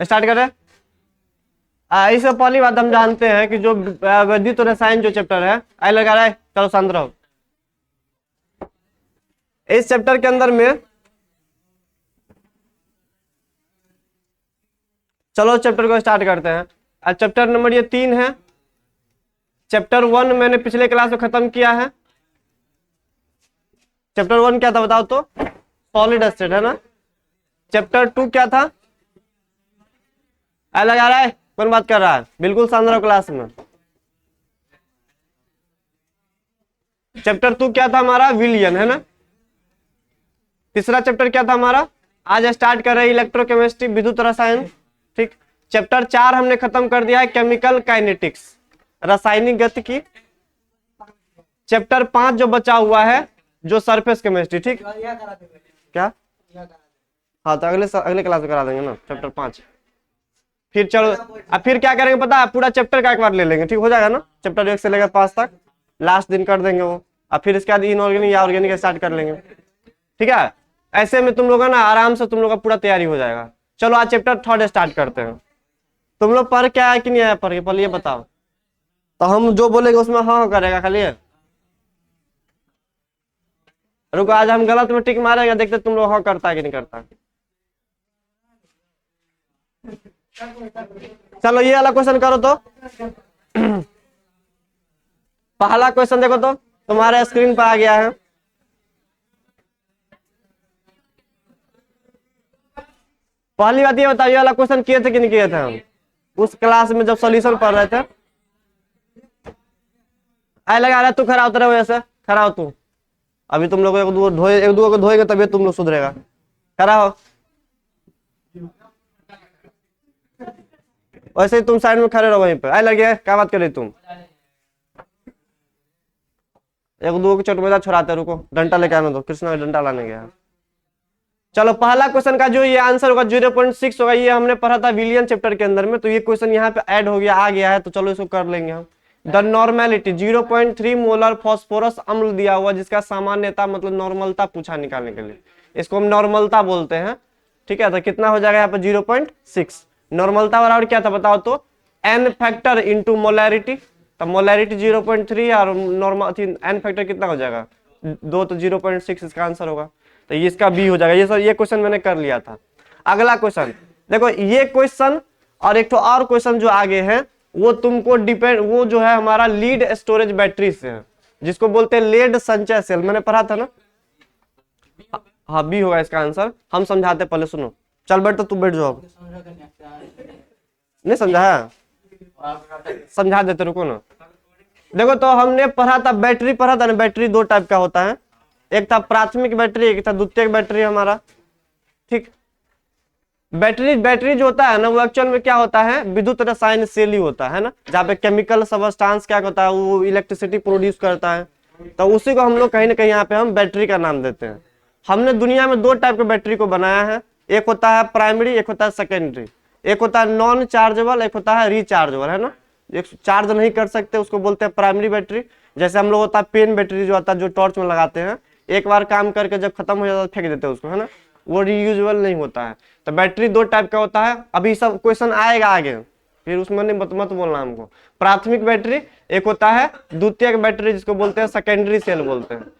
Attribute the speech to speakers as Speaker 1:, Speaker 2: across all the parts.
Speaker 1: Start करें। इससे पहली बात हम जानते हैं कि जो विद्युत रसायन जो चैप्टर है, आई लगा रहा है, चलो शांत रहो। इस चैप्टर के अंदर में चलो चैप्टर को स्टार्ट करते हैं। चैप्टर नंबर ये 3 है। चैप्टर 1 मैंने पिछले क्लास में खत्म किया है। चैप्टर 1 क्या था बताओ तो? सॉलिड स्टेट है ना। चैप्टर 2 क्या था? आई लगा रहा है, कौन बात कर रहा है? बिल्कुल शांत रहो क्लास में। चैप्टर 2 क्या था हमारा? विलियन है ना। तीसरा चैप्टर क्या था हमारा? आज स्टार्ट कर रहे हैं इलेक्ट्रोकेमिस्ट्री, विद्युत रसायन। ठीक। चैप्टर 4 हमने खत्म कर दिया है, केमिकल काइनेटिक्स, रासायनिक गतिकी। चैप्टर 5 जो बचा हुआ है, जो सरफेस केमिस्ट्री। ठीक। क्या? हाँ तो अगले क्लास में करा देंगे ना चैप्टर 5। फिर चलो अब फिर क्या करेंगे पता है? पूरा चैप्टर का एक बार ले लेंगे, ठीक हो जाएगा ना। चैप्टर 1 से लेकर 5 तक लास्ट दिन कर देंगे वो। अब फिर इसके बाद इनऑर्गेनिक या ऑर्गेनिक स्टार्ट कर लेंगे, ठीक है। ऐसे में तुम लोग का ना आराम से तुम लोग का पूरा तैयारी हो जाएगा। चलो आज चैप्टर 3 स्टार्ट करते हैं। तुम लोग पढ़ क्या है कि नहीं आया पढ़ के? पहले ये बताओ तो हम जो बोलेंगे उसमें हाँ करेगा खाली है। रुको आज हम गलत में टिक मारेंगे, देखते तुम लोग हाँ करता है कि नहीं करता। चलो ये वाला क्वेश्चन करो तो। पहला क्वेश्चन देखो तो, तुम्हारे स्क्रीन पर आ गया है। पहली बात ये बताओ, ये वाला क्वेश्चन किए थे कि नहीं किए थे हम उस क्लास में जब सॉल्यूशन पढ़ रहे थे? आई लगा रहा तू खड़ा उतरे वजह से, खड़ा हो तू। अभी तुम लोग एक दो को धोएंगे तभी तुम लोग सुधरेगा। खड़ा हो। वैसे ही तुम साइड में खड़े रहो वहीं पे। आई लगे क्या बात कर रही तुम? एक दो के चटमेदा छुड़ाते, रुको डंडा लेके आने दो, कृष्णा डंडा लाने गया। चलो पहला क्वेश्चन का जो ये आंसर होगा 0.6 होगा। ये हमने पढ़ा था विलियन चैप्टर के अंदर में, तो ये क्वेश्चन यहाँ पे ऐड हो गया, आ गया है, तो चलो इसको कर लेंगे हम। द नॉर्मेलिटी 0.3 मोलर फॉस्फोरस अम्ल दिया हुआ, जिसका सामान्यता मतलब नॉर्मलता पूछा निकालने के लिए, इसको हम नॉर्मलता बोलते हैं, ठीक है। तो कितना हो जाएगा यहाँ पे? 0.6। नॉर्मलता बराबर क्या था बताओ तो? N factor into molarity. तो मोलैरिटी 0.3 और नॉर्मल एन फैक्टर कितना हो जाएगा? 2, तो 0.6 इसका आंसर होगा। तो ये इसका बी हो जाएगा। ये सर ये क्वेश्चन मैंने कर लिया था। अगला क्वेश्चन देखो, ये क्वेश्चन और एक तो और क्वेश्चन जो आगे है वो तुमको डिपेंड, वो जो है हमारा लीड स्टोरेज बैटरी से है, जिसको बोलते हैं लेड संचय सेल। मैंने पढ़ा था ना। हाँ बी होगा इसका आंसर। हम समझाते पहले, सुनो। चल बैठ, तो तू बैठ जाओ। नहीं समझाया? समझा देते, रुको ना। देखो तो हमने पढ़ा था, बैटरी पढ़ा था ना। बैटरी 2 टाइप का होता है, एक था प्राथमिक बैटरी, एक था द्वितीयक बैटरी हमारा, ठीक। बैटरी जो होता है ना, वो एक्चुअल में क्या होता है? विद्युत रसायन सेल ही होता है ना, जहाँ पे केमिकल सबस्टांस क्या होता है, वो इलेक्ट्रिसिटी प्रोड्यूस करता है। तो उसी को हम लोग कहीं ना कहीं यहाँ पे हम बैटरी का नाम देते हैं। हमने दुनिया में 2 टाइप के बैटरी को बनाया है, एक होता है प्राइमरी, एक होता है सेकेंडरी। एक होता है नॉन चार्जेबल, एक होता है रिचार्जेबल, है ना। एक चार्ज नहीं कर सकते उसको बोलते हैं प्राइमरी बैटरी। जैसे हम लोग होता है पेन बैटरी जो आता है, जो टॉर्च में लगाते हैं, एक बार काम करके जब खत्म हो जाता है फेंक देते हैं उसको, है ना, वो रीयूजेबल नहीं होता है। तो बैटरी 2 टाइप का होता है। अभी सब क्वेश्चन आएगा आगे, फिर उसमें नहीं मत बोलना हमको। प्राथमिक बैटरी, एक होता है द्वितीयक बैटरी, जिसको बोलते हैं सेकेंडरी सेल बोलते हैं।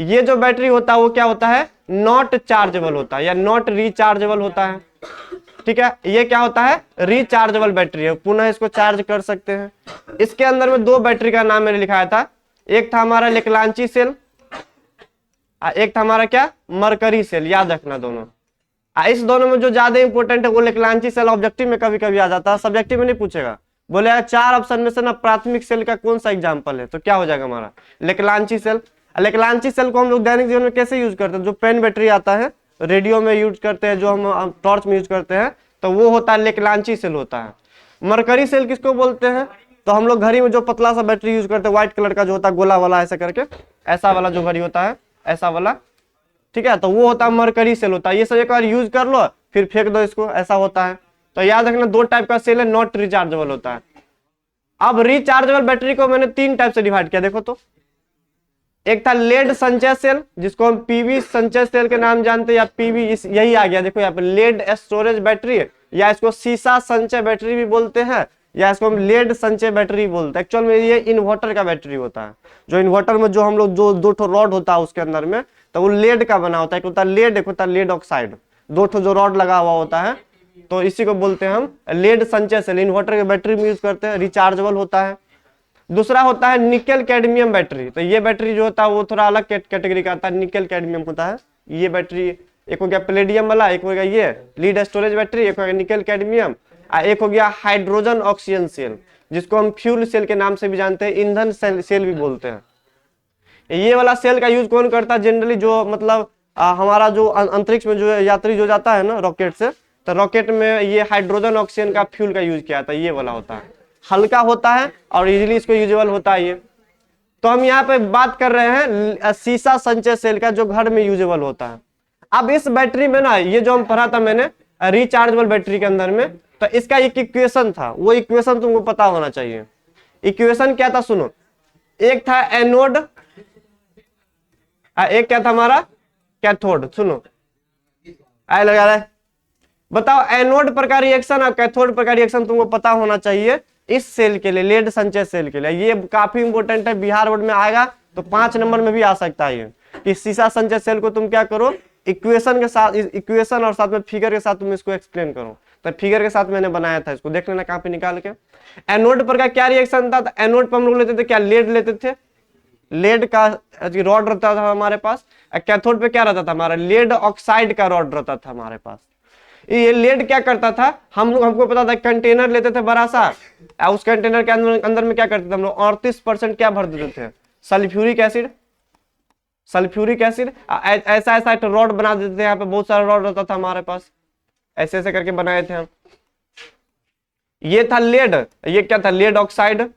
Speaker 1: ये जो बैटरी होता है वो क्या होता है? नॉट चार्जेबल होता है या नॉट रिचार्जेबल होता है, ठीक है। ये क्या होता है? रिचार्जेबल बैटरी है, पुनः इसको चार्ज कर सकते हैं। इसके अंदर में 2 बैटरी का नाम मैंने लिखाया था। एक था हमारा लेक्लांची सेल, एक था हमारा क्या? Mercury cell. याद रखना दोनों। इस दोनों में जो ज्यादा इंपॉर्टेंट है वो लेक्लांची सेल। ऑब्जेक्टिव में कभी कभी आ जाता है, सब्जेक्टिव में नहीं पूछेगा। बोले 4 ऑप्शन में से ना प्राथमिक सेल का कौन सा एग्जांपल है, तो क्या हो जाएगा हमारा? लेक्लांची सेल। लेक्लांची सेल को हम लोग दैनिक जीवन में कैसे यूज करते हैं? जो पेन बैटरी आता है, रेडियो में यूज करते हैं, जो हम टॉर्च में यूज करते हैं, तो वो होता है लेक्लांची सेल होता है। मरकरी सेल किसको बोलते हैं? तो हम लोग घड़ी में जो पतला सा बैटरी यूज करते हैं, व्हाइट कलर का जो होता है, गोला वाला ऐसा करके, ऐसा वाला जो घड़ी होता है, ऐसा वाला, ठीक है, तो वो होता है मरकरी सेल होता है। ये सब एक बार यूज कर लो फिर फेंक दो इसको, ऐसा होता है। तो याद रखना 2 टाइप का सेल है, नॉट रिचार्जेबल होता है। अब रिचार्जेबल बैटरी को मैंने 3 टाइप से डिवाइड किया, देखो तो। एक था लेड संचय सेल, जिसको हम पीवी संचय सेल के नाम जानते हैं, या पीवी, यही आ गया देखो यहाँ पे, लेड स्टोरेज बैटरी या इसको सीसा संचय बैटरी भी बोलते हैं, या इसको हम लेड संचय बैटरी बोलते हैं। एक्चुअल में ये इन्वर्टर का बैटरी होता है। जो इन्वर्टर में जो हम लोग जो दो ठो रॉड होता है उसके अंदर में, तो वो लेड का बना होता है। एक होता है लेड, एक होता है लेड ऑक्साइड, दो ठो जो रॉड लगा हुआ होता है, तो इसी को बोलते हैं हम लेड संचय सेल। इन्वर्टर के बैटरी में यूज करते हैं, रिचार्जेबल होता है। दूसरा होता है निकेल कैडमियम बैटरी। तो ये बैटरी जो होता है वो थोड़ा अलग कैटेगरी का आता है, निकेल कैडमियम होता है ये बैटरी। एक हो गया प्लेडियम वाला, एक हो गया ये लीड स्टोरेज बैटरी, एक हो गया निकेल कैडमियम, एक हो गया हाइड्रोजन ऑक्सीजन सेल, जिसको हम फ्यूल सेल के नाम से भी जानते हैं, ईंधन सेल भी बोलते हैं। ये वाला सेल का यूज कौन करता है जनरली, जो मतलब हमारा जो अंतरिक्ष में जो यात्री जो जाता है ना रॉकेट से, तो रॉकेट में ये हाइड्रोजन ऑक्सीजन का फ्यूल का यूज किया जाता है। ये वाला होता है, हल्का होता है और इजीली इसको यूजेबल होता है ये। तो हम यहाँ पे बात कर रहे हैं सीसा संचय सेल का, जो घर में यूजेबल होता है। अब इस बैटरी में ना, ये जो हम पढ़ा था मैंने रिचार्जेबल बैटरी के अंदर में, तो इसका एक इक्वेशन था, वो इक्वेशन तुमको पता होना चाहिए। इक्वेशन क्या था सुनो, एक था एनोड, एक क्या था हमारा कैथोड। सुनो आए लगा रहा है, बताओ एनोड पर का रिएक्शन और कैथोड पर का रिएक्शन तुमको पता होना चाहिए इस सेल के लिए, लेड संचय सेल के लिए। ये काफी इंपॉर्टेंट है, बिहार बोर्ड में आएगा तो 5 नंबर में भी आ सकता है ये, कि सीसा संचय सेल को तुम क्या करो, इक्वेशन के साथ, इक्वेशन और साथ में फिगर के साथ तुम इसको एक्सप्लेन करो। तो फिगर के साथ मैंने बनाया था, इसको देख लेना कहां पे निकाल के। एनोड पर का क्या रिएक्शन था, तो एनोड पर हम लोग लेते थे क्या, लेड लेते थे, लेड का रॉड रहता था हमारे पास। कैथोड पे क्या रहता था हमारा, लेड ऑक्साइड का रॉड रहता था हमारे पास। ये लेड क्या करता था, हमको पता था कंटेनर लेते थे बड़ा सा, उस कंटेनर के अंदर में क्या करते थे हम लोग, 38% क्या भर देते थे, सल्फ्यूरिक एसिड। सल्फ्यूरिक एसिड ऐसा ऐसा एक रॉड बना देते थे, यहाँ पे बहुत सारा रॉड रहता था हमारे पास, ऐसे ऐसे करके बनाए थे हम। ये था लेड, ये क्या था, लेड ऑक्साइड।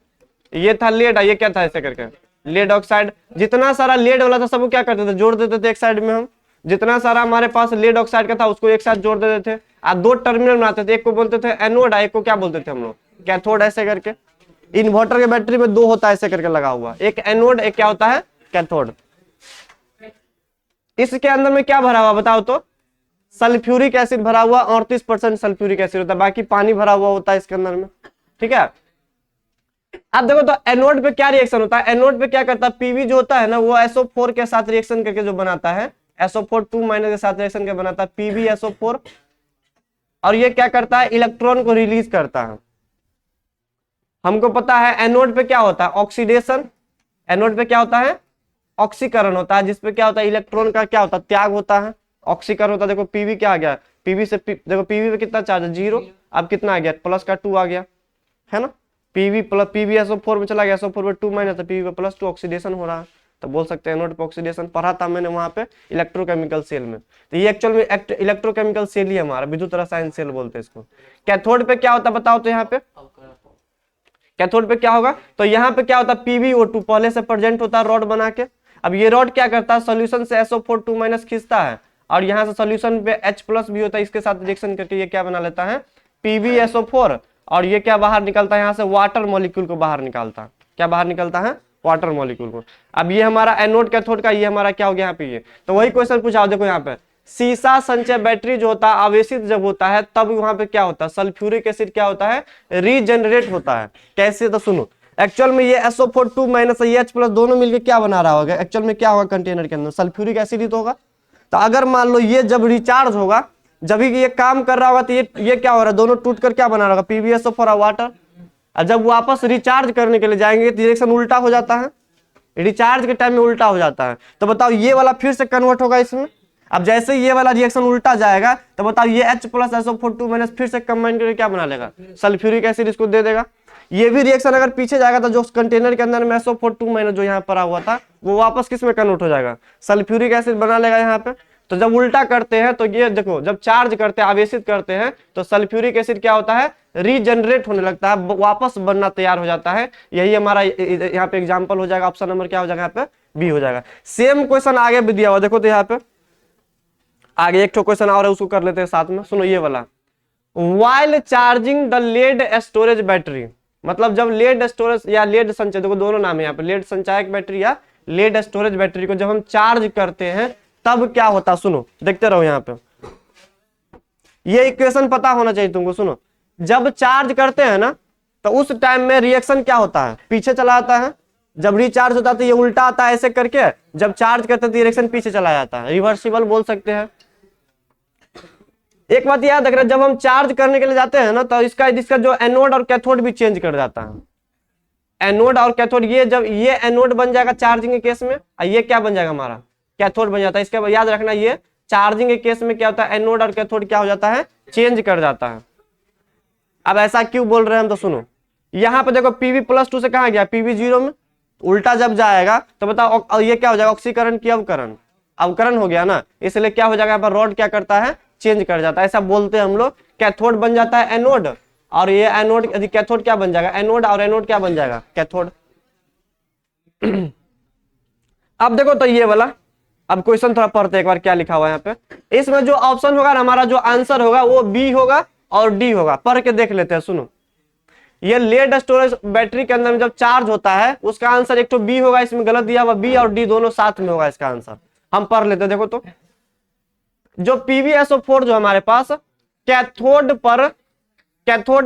Speaker 1: ये था लेड, ये क्या था, ऐसे करके लेड ऑक्साइड। जितना सारा लेड वाला था सबको क्या करते थे, जोड़ देते थे एक साइड में हम। जितना सारा हमारे पास लेड ऑक्साइड का था उसको एक साथ जोड़ देते थे, और 2 टर्मिनल बनाते थे, एक को बोलते थे एनोड, एक को क्या बोलते थे हम लोग, कैथोड। ऐसे करके इन्वर्टर के बैटरी में 2 होता है ऐसे करके लगा हुआ, एक एनोड, एक क्या होता है कैथोड। इसके अंदर में क्या भरा हुआ बताओ तो, सल्फ्यूरिक एसिड भरा हुआ, 38% सल्फ्यूरिक एसिड होता है, बाकी पानी भरा हुआ होता है इसके अंदर में। ठीक है, अब देखो तो एनोड पे क्या रिएक्शन होता है, एनोड पे क्या करता है, पीवी जो होता है ना वो SO4 के साथ रिएक्शन करके जो बनाता है, SO4 2- के साथ रिएक्शन के बनाता है PbSO4, और ये क्या करता है, इलेक्ट्रॉन को रिलीज करता है। हमको पता है एनोड पे क्या होता है, ऑक्सीडेशन। एनोड पे क्या होता है, ऑक्सीकरण होता है, जिसपे क्या होता है, इलेक्ट्रॉन का क्या होता है, त्याग होता है, ऑक्सीकरण होता है। देखो पीवी क्या आ गया, पीवी से देखो पीवी पे कितना चार्ज है, 0, अब कितना आ गया, प्लस का 2 आ गया, है ना। पीवी प्लस PbSO4 में चला गया, SO4 में 2- तो पीवी पे +2 ऑक्सीडेशन हो रहा है। तो बोल सकते हैं एनोड पे ऑक्सीडेशन, पढ़ा था मैंने वहां पे इलेक्ट्रोकेमिकल सेल में। तो ये एक्चुअल में इलेक्ट्रोकेमिकल सेल ही हमारा, विद्युत रसायन सेल बोलते हैं इसको। कैथोड पे क्या होता है बताओ तो, यहाँ पे कैथोड पे क्या होगा, तो यहाँ पे क्या होता है, PbO2 पहले से प्रेजेंट होता है रॉड बना के। अब ये रॉड क्या करता है, सोल्यूशन से SO4 2- खींचता है, और यहाँ से सोल्यूशन पे H+ भी होता है, इसके साथ रिएक्शन करके ये क्या बना लेता है, PbSO4, और ये क्या बाहर निकलता है, यहाँ से वाटर मॉलिक्यूल को बाहर निकालता है। क्या बाहर निकलता है, वाटर मॉलिक्यूल को। अब ये हमारा एनोड कैथोड का, ये हमारा क्या हो गया यहाँ पे, ये तो वही क्वेश्चन पूछा, देखो यहाँ पे सीसा संचय बैटरी जो होता है आवेशित जब होता है तब वहां पे क्या होता है, सल्फ्यूरिक एसिड क्या होता है, रीजनरेट होता है। कैसे, तो सुनो, एक्चुअल में ये SO4 2- ये H+ दोनों मिलकर क्या बना रहा होगा, एक्चुअल में क्या होगा कंटेनर के अंदर, सल्फ्यूरिक एसिड ही तो होगा। तो अगर मान लो ये जब रिचार्ज होगा, जब भी ये काम कर रहा होगा, तो ये क्या हो रहा है, दोनों टूटकर क्या बना रहा होगा, PbSO4 और वाटर। और जब वापस रिचार्ज करने के लिए जाएंगे तो रिएक्शन उल्टा हो जाता है, रिचार्ज के टाइम में उल्टा हो जाता है। तो बताओ ये वाला फिर से कन्वर्ट होगा इसमें। अब जैसे ये वाला रिएक्शन उल्टा जाएगा तो बताओ ये H+ SO4 2- फिर से कंबाइन करके क्या बना लेगा, सल्फ्यूरिक एसिड इसको दे देगा। ये भी रिएक्शन अगर पीछे जाएगा तो जो कंटेनर के अंदर में SO4 2- जो यहाँ पड़ा हुआ था वो वापस किस में कन्वर्ट हो जाएगा, सल्फ्यूरिक एसिड बना लेगा यहाँ पे। तो जब उल्टा करते हैं तो ये देखो, जब चार्ज करते हैं, आवेशित करते हैं, तो सल्फ्यूरिक एसिड क्या होता है, रीजनरेट होने लगता है, वापस बनना तैयार हो जाता है। यही हमारा यहाँ पे एग्जांपल हो जाएगा, ऑप्शन नंबर क्या हो जाएगा यहाँ पे, बी हो जाएगा। सेम क्वेश्चन आगे भी दिया हुआ, देखो तो यहाँ पे आगे एक क्वेश्चन और है, उसको कर लेते हैं साथ में। सुनो ये वाला, while charging the lead storage battery, मतलब जब लेड स्टोरेज या लेड संचय, देखो दोनों नाम है यहाँ पे, लेड संचायक बैटरी या लेड स्टोरेज बैटरी को जब हम चार्ज करते हैं तब क्या होता, सुनो देखते रहो यहाँ पे। ये इक्वेशन पता होना चाहिए तुमको। सुनो, जब चार्ज करते हैं ना तो उस टाइम में रिएक्शन क्या होता है, पीछे चला आता है। जब रिचार्ज होता है तो ये उल्टा आता है ऐसे करके, जब चार्ज करते हैं तो रिएक्शन पीछे चला जाता है, रिवर्सिबल बोल सकते हैं। एक बात याद रखना, जब हम चार्ज करने के लिए जाते हैं ना तो इसका जो एनोड और कैथोड भी चेंज कर जाता है। एनोड और कैथोड, ये जब ये एनोड बन जाएगा चार्जिंग के केस में, और ये क्या बन जाएगा हमारा, कैथोड बन जाता है। इसके बाद याद रखना, ये चार्जिंग के केस में क्या होता है, एनोड और कैथोड क्या हो जाता है, चेंज कर जाता है। अब ऐसा क्यों बोल रहे हैं हम, तो सुनो, यहाँ पे देखो Pv+2 से कहा गया Pv0 में, उल्टा जब जाएगा तो बताओ ये क्या हो जाएगा, ऑक्सीकरण की अवकरण, अवकरण हो गया ना, इसलिए क्या हो जाएगा, यहाँ पर रॉड क्या करता है, चेंज कर जाता है। ऐसा बोलते हैं हम लोग। कैथोड बन जाता है एनोड, और ये एनोड यदि कैथोड क्या बन जाएगा, एनोड, और एनोड क्या बन जाएगा, कैथोड। अब देखो तो ये वाला, अब क्वेश्चन थोड़ा पढ़ते एक बार क्या लिखा हुआ है यहाँ पे। इसमें जो ऑप्शन होगा ना, हमारा जो आंसर होगा वो बी होगा और डी होगा। पढ़ के देख लेते हैं। सुनो, ये लेड स्टोरेज बैटरी के अंदर में जब चार्ज होता है उसका आंसर एक तो बी होगा, इसमें गलत दिया हुआ, बी और डी दोनों साथ में होगा इसका आंसर। हम पढ़ लेते हैं। देखो तो जो PbSO4 जो हमारे पास कैथोड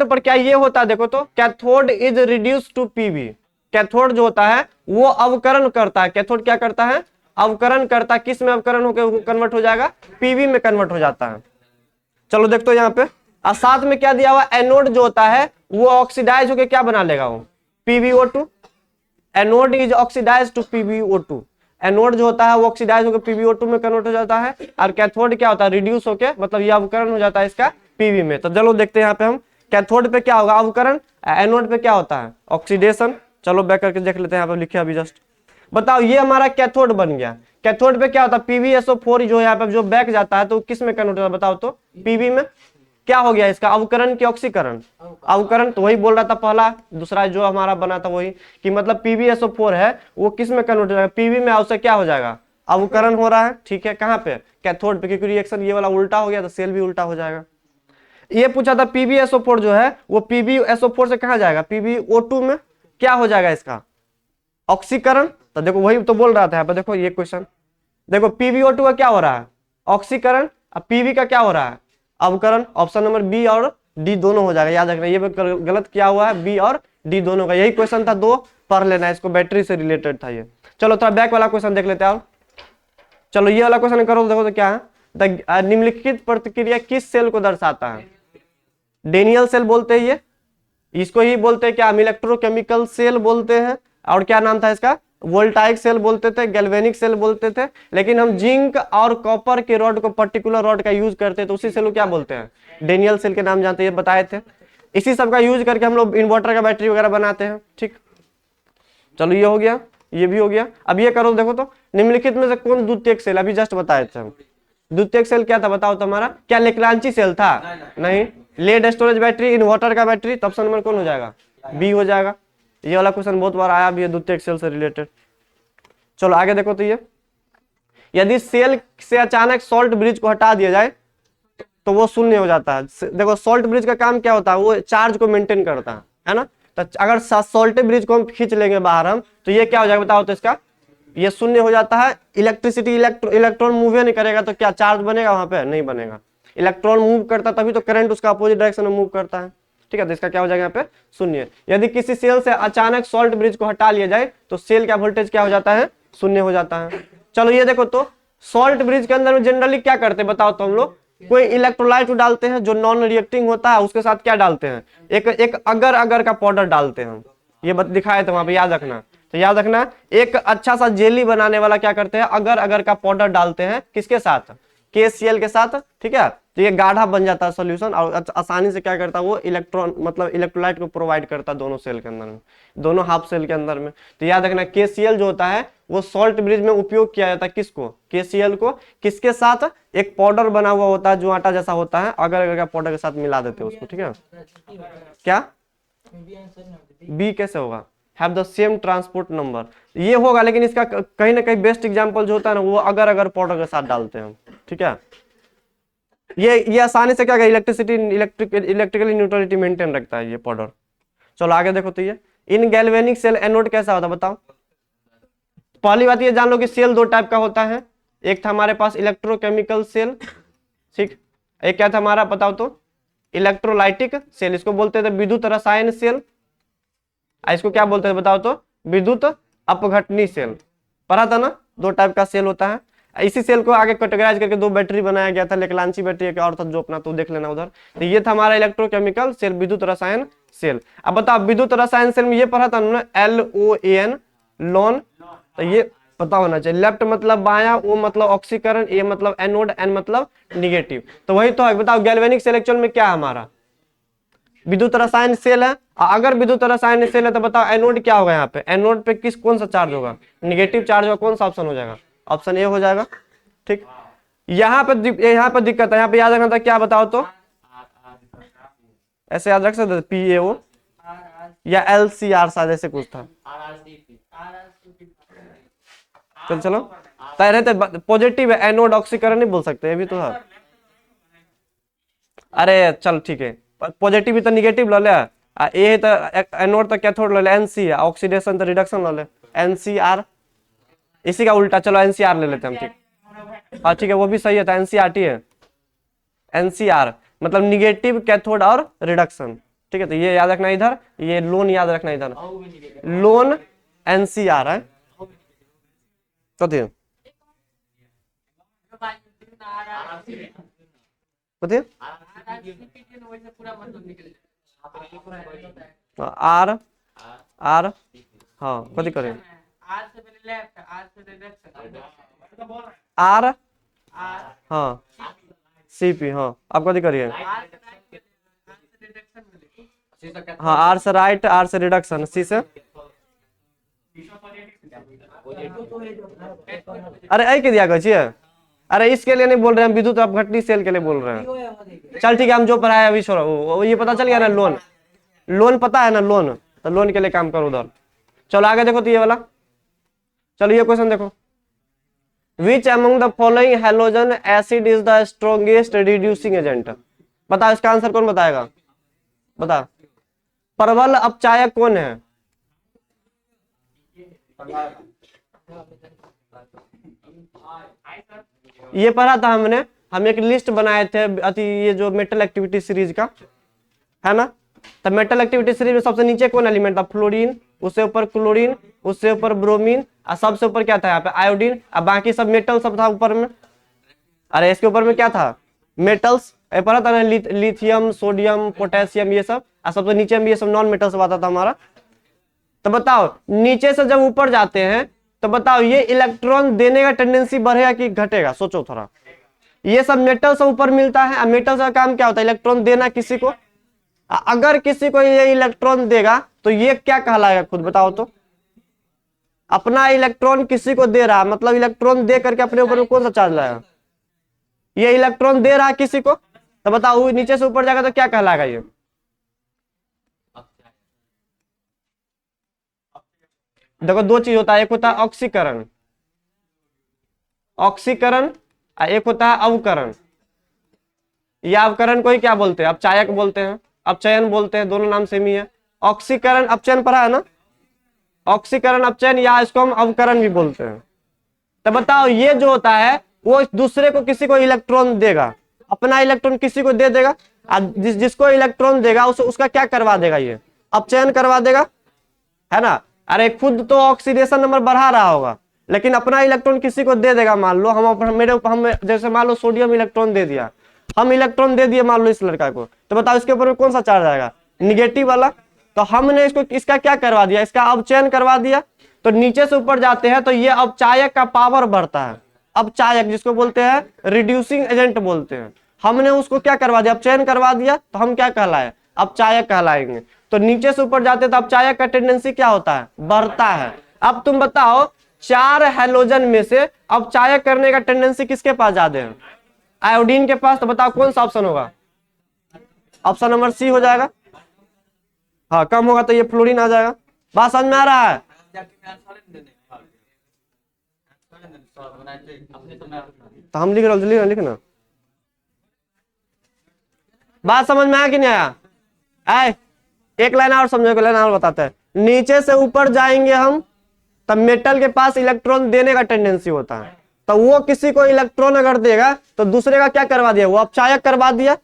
Speaker 1: पर क्या ये होता है, देखो तो cathode is reduce to Pb। Cathode जो होता है वो अवकरण करता है। कैथोड क्या करता है, अवकरण करता है। किस में अवकरण होकर कन्वर्ट हो जाएगा, Pb में कन्वर्ट हो जाता है। चलो देखते यहाँ पे, और साथ में क्या दिया हुआ, एनोड जो होता है वो ऑक्सीडाइज होकर क्या बना लेगा, वो PbO2। Anode is oxidise to PbO2। Anode जो होता है वो ऑक्सीडाइज होकर PbO2 में कन्वर्ट हो जाता है, और कैथोड क्या होता है, रिड्यूस होकर, मतलब ये अवकरण हो जाता है इसका Pb में। तो चलो देखते हैं यहाँ पे हम, कैथोड पे क्या होगा, अवकरण, एनोड पे क्या होता है, ऑक्सीडेशन। चलो बैक करके देख लेते हैं, यहाँ पे लिखे अभी जस्ट। बताओ ये हमारा कैथोड बन गया। कैथोड पे क्या होता है, PbSO4 जो यहाँ पे जो बैक जाता है तो किस में कन्वर्ट होता है, बताओ तो, Pb में। क्या हो गया इसका, अवकरण की ऑक्सीकरण, अवकरण। तो वही बोल रहा था पहला, दूसरा जो हमारा बना था वही, कि मतलब PbSO4 है वो किस में कन्वर्ट हो जाएगा, Pb में, उससे क्या हो जाएगा, अवकरण हो रहा है। ठीक है, कहाँ पे, कैथोड पे, क्योंकि रिएक्शन ये वाला उल्टा हो गया तो सेल भी उल्टा हो जाएगा। ये पूछा था PbSO4 जो है वो PbSO4 से कहाँ जाएगा, PbO2 में क्या हो जाएगा इसका, ऑक्सीकरण। तो देखो वही तो बोल रहा था यहाँ पे, देखो ये क्वेश्चन देखो, PbO2 का क्या हो रहा है, ऑक्सीकरण, अब Pb का क्या हो रहा है, अवकरण। ऑप्शन नंबर बी और डी दोनों हो जाएगा। याद रखना, ये गलत किया हुआ है, बी और डी दोनों का। यही क्वेश्चन था, दो पढ़ लेना है इसको, बैटरी से रिलेटेड था ये। चलो थोड़ा बैक वाला क्वेश्चन देख लेते हैं। और चलो ये वाला क्वेश्चन करो, देखो तो क्या है, निम्नलिखित प्रतिक्रिया किस सेल को दर्शाता है। डेनियल सेल बोलते हैं ये, इसको ही बोलते हैं क्या, हम इलेक्ट्रोकेमिकल सेल बोलते हैं। और क्या नाम था इसका, वोल्टाइक सेल बोलते थे, गैल्वेनिक सेल बोलते थे। लेकिन हम जिंक और कॉपर के रॉड को, पर्टिकुलर रॉड का यूज करते हैं तो उसी सेल को क्या बोलते हैं, डेनियल सेल के नाम जानते हैं, ये बताए थे। इसी सब का यूज करके हम लोग इन्वर्टर का बैटरी वगैरह बनाते हैं। ठीक, चलो ये हो गया, ये भी हो गया। अब ये करो, देखो तो निम्नलिखित में से कौन द्वितीयक सेल, अभी जस्ट बताए थे हम। द्वितीयक सेल क्या था बताओ तुम्हारा, क्या लेक्रांची सेल था, नहीं। लेड स्टोरेज बैटरी, इन्वर्टर का बैटरी, तो ऑप्शन नंबर कौन हो जाएगा, बी हो जाएगा। ये वाला क्वेश्चन बहुत बार आया भी है द्वितीयक सेल से रिलेटेड। चलो आगे देखो तो ये, यदि सेल से अचानक सॉल्ट ब्रिज को हटा दिया जाए तो वो शून्य हो जाता है। देखो सॉल्ट ब्रिज का काम क्या होता है, वो चार्ज को मेंटेन करता है ना। तो अगर सॉल्ट ब्रिज को हम खींच लेंगे बाहर हम, तो ये क्या हो जाएगा बताओ तो, इसका ये शून्य हो जाता है। इलेक्ट्रिसिटी, इलेक्ट्रॉन मूव नहीं करेगा तो क्या चार्ज बनेगा वहां पे, नहीं बनेगा। इलेक्ट्रॉन मूव करता तभी तो करंट उसका अपोजिट डायरेक्शन में मूव करता है। ठीक है, तो इसका क्या हो जाएगा यहाँ पे, शून्य। यदि किसी सेल से अचानक सॉल्ट ब्रिज को हटा लिया जाए तो सेल का वोल्टेज क्या हो जाता है, शून्य हो जाता है। चलो ये देखो तो, सॉल्ट ब्रिज के अंदर में जनरली क्या करते हैं बताओ तो, हम लोग कोई इलेक्ट्रोलाइट डालते हैं जो नॉन रिएक्टिंग होता है, उसके साथ क्या डालते हैं, एक अगर अगर का पाउडर डालते हैं। ये दिखाए थे वहां पे, याद रखना। तो याद रखना, एक अच्छा सा जेली बनाने वाला क्या करते हैं, अगर अगर का पाउडर डालते हैं, किसके साथ, KCl के साथ। ठीक है, तो ये गाढ़ा बन जाता है सॉल्यूशन, और आसानी से क्या करता है वो, इलेक्ट्रॉन मतलब इलेक्ट्रोलाइट को प्रोवाइड करता है दोनों सेल के अंदर में, दोनों हाफ सेल के अंदर में। तो याद रखना, KCl जो होता है वो सॉल्ट ब्रिज में उपयोग किया जाता है। किसको, KCl को, किसके साथ, एक पाउडर बना हुआ होता है जो आटा जैसा होता है, अगर अगर का पाउडर के साथ मिला देते हैं उसको। ठीक है, क्या बी कैसे होगा, have the same transport number, ये होगा। लेकिन इसका कहीं ना कहीं बेस्ट एग्जांपल जो होता है ना, वो अगर अगर पाउडर के साथ डालते हैं। ठीक है, ये आसानी से क्या इलेक्ट्रिसिटी, इलेक्ट्रिकल न्यूट्रलिटी मेंटेन रखता है ये पाउडर। चलो आगे देखो तो ये, इन गैल्वेनिक सेल एनोड कैसा होता है बताओ। पहली बात ये जान लो कि सेल दो टाइप का होता है, एक था हमारे पास इलेक्ट्रोकेमिकल सेल, ठीक, एक क्या था हमारा बताओ तो, इलेक्ट्रोलाइटिक सेल, इसको बोलते थे विद्युत रसायन सेल। इसको क्या बोलते थे बताओ तो, विद्युत अपघटनी सेल। पढ़ा था ना, दो टाइप का सेल होता है। इसी सेल को आगे कैटेगराइज करके दो बैटरी बनाया गया था, लेकलांची बैटरी एक और था जो अपना तो देख लेना उधर। तो ये था हमारा इलेक्ट्रोकेमिकल सेल, विद्युत रसायन सेल। अब बताओ विद्युत रसायन सेल में ये पढ़ा था उन्होंने LOAN, लॉन। तो ये पता होना चाहिए, लेफ्ट मतलब बाया, O मतलब ऑक्सीकरण, A मतलब एनोड, N मतलब निगेटिव। तो वही तो है। बताओ गैल्वेनिक सेल एक्चुअल में क्या है हमारा, विद्युत रसायन सेल है। अगर विद्युत रसायन सेल है तो बताओ एनोड क्या होगा, यहाँ पे एनोड पे कौन सा चार्ज होगा, निगेटिव चार्ज होगा। कौन सा ऑप्शन हो जाएगा, ऑप्शन ए हो जाएगा। ठीक, यहाँ पे दिक्कत है, यहाँ पे याद रखना था क्या बताओ तो, ऐसे याद रख सकते PAO या LCR शायद ऐसे कुछ था। चलो तैयार है, पॉजिटिव है एनोड, ऑक्सीकरण नहीं बोल सकते अभी तो है। अरे चल ठीक है, पॉजिटिव भी तो निगेटिव लो ले, ए तो एनोड तो कैथोड लो ले, NC है, ऑक्सीडेशन तो रिडक्शन लो ले, NCR। इसी का उल्टा, चलो NCR ले लेते हैं हम। ठीक, हाँ ठीक है, वो भी सही है, तो NCRT है। NCR मतलब निगेटिव कैथोड और रिडक्शन। ठीक है, तो ये याद रखना इधर, ये लोन याद रखना इधर, लोन NCR है। कथी कथी आर आर, हाँ कथी करे आर, हाँ CP, हाँ अब कथी करिए, हाँ आर से राइट, आर से रिडक्शन, सी से, अरे ऐ के दिया कहिए, अरे इसके लिए नहीं बोल रहे हैं, विद्युत अपघटनी सेल के लिए बोल रहे हैं। चल ठीक है, हम जो पढ़ाया अभी छोड़ो, ये पता चल गया ना, लोन, लोन पता है ना लोन, तो लोन के लिए काम करो उधर। चलो आगे देखो तो ये वाला, चलो ये क्वेश्चन देखो, which among the following halogen acid is the strongest reducing agent. बताओ इसका आंसर कौन बताएगा, बता, प्रबल अपचायक कौन है, ये पढ़ा था हमने, हम एक लिस्ट बनाए थे अति, ये जो मेटल एक्टिविटी सीरीज का है ना। तो मेटल एक्टिविटी सीरीज में सबसे नीचे कौन एलिमेंट था, फ्लोरीन, उससे ऊपर क्लोरीन, उससे ऊपर ब्रोमीन, और सबसे ऊपर क्या था यहाँ पे आयोडीन, और बाकी सब मेटल सब था ऊपर में। अरे इसके ऊपर में क्या था, मेटल्स, पढ़ा था ना, लिथियम, सोडियम, पोटेशियम, ये सब, और सबसे नीचे में ये सब नॉन मेटल सब आता था हमारा। तो बताओ नीचे से जब ऊपर जाते हैं तो बताओ ये इलेक्ट्रॉन देने का टेंडेंसी बढ़ेगा कि घटेगा, सोचो थोड़ा। ये सब मेटल से ऊपर मिलता है, मेटल का काम क्या होता है, इलेक्ट्रॉन देना किसी को। अगर किसी को ये इलेक्ट्रॉन देगा तो ये क्या कहलाएगा, खुद बताओ तो, अपना इलेक्ट्रॉन किसी को दे रहा, मतलब इलेक्ट्रॉन दे करके अपने ऊपर में कौन सा चार्ज लाएगा, ये इलेक्ट्रॉन दे रहा है किसी को, तो बताओ नीचे से ऊपर जाएगा तो क्या कहलाएगा ये, देखो दो चीज होता है, एक होता है ऑक्सीकरण, ऑक्सीकरण, एक होता है अवकरण। या अवकरण को ही क्या बोलते हैं, अपचायक बोलते हैं, अपचयन बोलते हैं, दोनों नाम सेम ही है। ऑक्सीकरण अपचयन पढ़ा है ना, ऑक्सीकरण अपचयन, या इसको हम अवकरण भी बोलते हैं। तो बताओ ये जो होता है वो दूसरे को किसी को इलेक्ट्रॉन देगा, अपना इलेक्ट्रॉन किसी को दे देगा, जिसको इलेक्ट्रॉन देगा उसका क्या करवा देगा, ये अपचयन करवा देगा, है ना। अरे खुद तो ऑक्सीडेशन नंबर बढ़ा रहा होगा, लेकिन अपना इलेक्ट्रॉन किसी को दे देगा। मान लो हम जैसे मान लो सोडियम इलेक्ट्रॉन दे दिया, हम इलेक्ट्रॉन दे दिए मान लो इस लड़का को, तो बताओ इसके ऊपर में कौन सा चार्ज आएगा, निगेटिव वाला। तो हमने इसको इसका क्या करवा दिया, इसका अपचयन करवा दिया। तो नीचे से ऊपर जाते हैं तो ये अपचायक का पावर बढ़ता है, अपचायक जिसको बोलते हैं रिड्यूसिंग एजेंट बोलते हैं, हमने उसको क्या करवा दिया, अपचयन करवा दिया, तो हम क्या कहलाए, अपचायक कहलाएंगे। तो नीचे से ऊपर जाते तो अपचायक का टेंडेंसी क्या होता है, बढ़ता है। अब तुम बताओ 4 हैलोजन में से अपचायक करने का टेंडेंसी किसके पास ज्यादा है, आयोडीन के पास। तो बताओ कौन सा ऑप्शन होगा, ऑप्शन नंबर सी हो जाएगा। हाँ कम होगा तो ये फ्लोरीन आ जाएगा। बात समझ में आ रहा है, तो हम लिख रहे लिखना, बात समझ में आया कि नहीं आया। एक लाइन और समझो, एक लाइन और बताते हैं। नीचे से ऊपर जाएंगे हम तब मेटल के पास इलेक्ट्रॉन देने का टेंडेंसी होता है, तो वो किसी को इलेक्ट्रॉन अगर देगा तो दूसरे का क्या करवा दिया, वो अपचायक करवा दिया,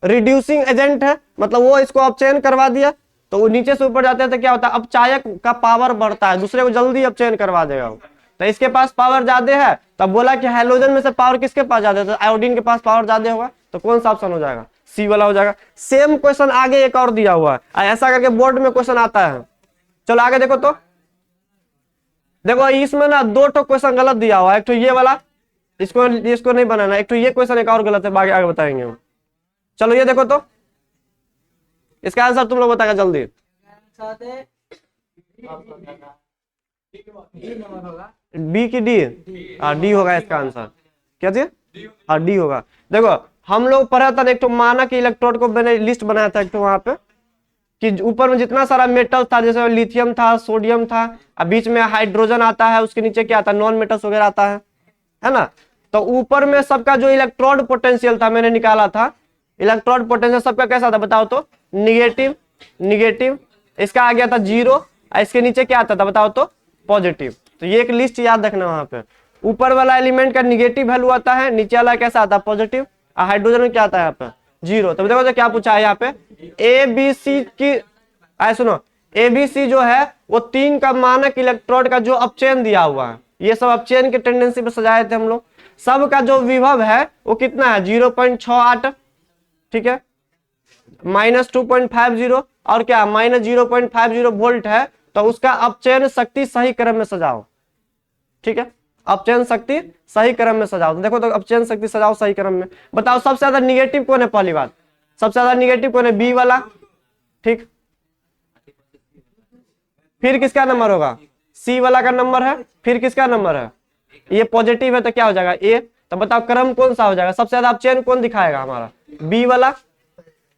Speaker 1: रिड्यूसिंग एजेंट है, मतलब वो इसको अपचयन करवा दिया, तो वो नीचे से ऊपर जाते हैं तो क्या होता है, अपचायक का पावर बढ़ता है, दूसरे को जल्दी अपचयन करवा देगा वो। तो इसके पास पावर ज्यादा है, तब बोला कि हाइड्रोजन में से पावर किसके पास ज्यादा है, तो आयोडीन के पास पावर ज्यादा होगा, तो कौन सा ऑप्शन हो जाएगा, सी वाला हो जाएगा। सेम क्वेश्चन आगे एक और दिया हुआ है, ऐसा करके बोर्ड में क्वेश्चन आता है। चलो आगे देखो, तो देखो इसमें ना दो तो क्वेश्चन गलत दिया हुआ है, एक तो ये वाला, इसको नहीं बनाना, एक तो ये क्वेश्चन एक और गलत है, आगे आगे बताएंगे हम। चलो ये देखो, तो इसका आंसर तुम लोग बताएगा जल्दी। बी की डी, डी होगा इसका आंसर, क्या चीज, डी होगा। देखो हम लोग पढ़ा था, एक तो मानक इलेक्ट्रोड को मैंने लिस्ट बनाया था एक तो वहां पे, कि ऊपर में जितना सारा मेटल था, जैसे लिथियम था, सोडियम था, अब बीच में हाइड्रोजन आता है, उसके नीचे क्या आता है, नॉन मेटल्स वगैरह आता है ना। तो ऊपर में सबका जो इलेक्ट्रोड पोटेंशियल था मैंने निकाला था, इलेक्ट्रोड पोटेंशियल सबका कैसा था बताओ तो, निगेटिव निगेटिव, इसका आ गया था 0, इसके नीचे क्या आता था बताओ तो, पॉजिटिव। तो ये एक लिस्ट याद रखना, वहां पे ऊपर वाला एलिमेंट का निगेटिव वैल्यू आता है, नीचे वाला कैसा आता है, पॉजिटिव, हाइड्रोजन में क्या आता है यहाँ पे 0। तो देखो तो क्या पूछा है यहाँ पे, ए बी सी की, सुनो ए बी सी जो है वो 3 का मानक इलेक्ट्रोड का जो अपचयन दिया हुआ है, ये सब अपचयन की टेंडेंसी पे सजाए थे हम लोग। सब का जो विभव है वो कितना है, 0.68, ठीक है, -2.50 और क्या -0.50 वोल्ट है, तो उसका अपचयन शक्ति सही क्रम में सजाओ, ठीक है, अपचयन शक्ति सही क्रम में सजाओ। तो देखो तो अपचयन शक्ति सजाओ सही क्रम में, बताओ सबसे ज्यादा निगेटिव कौन है, पहली बात सबसे ज्यादा निगेटिव कौन है, बी वाला, ठीक, फिर किसका नंबर होगा, सी वाला का नंबर है, फिर किसका नंबर है, ये पॉजिटिव है तो क्या हो जाएगा ए। तो बताओ क्रम कौन सा हो जाएगा, सबसे ज्यादा अपचयन कौन दिखाएगा हमारा, बी वाला,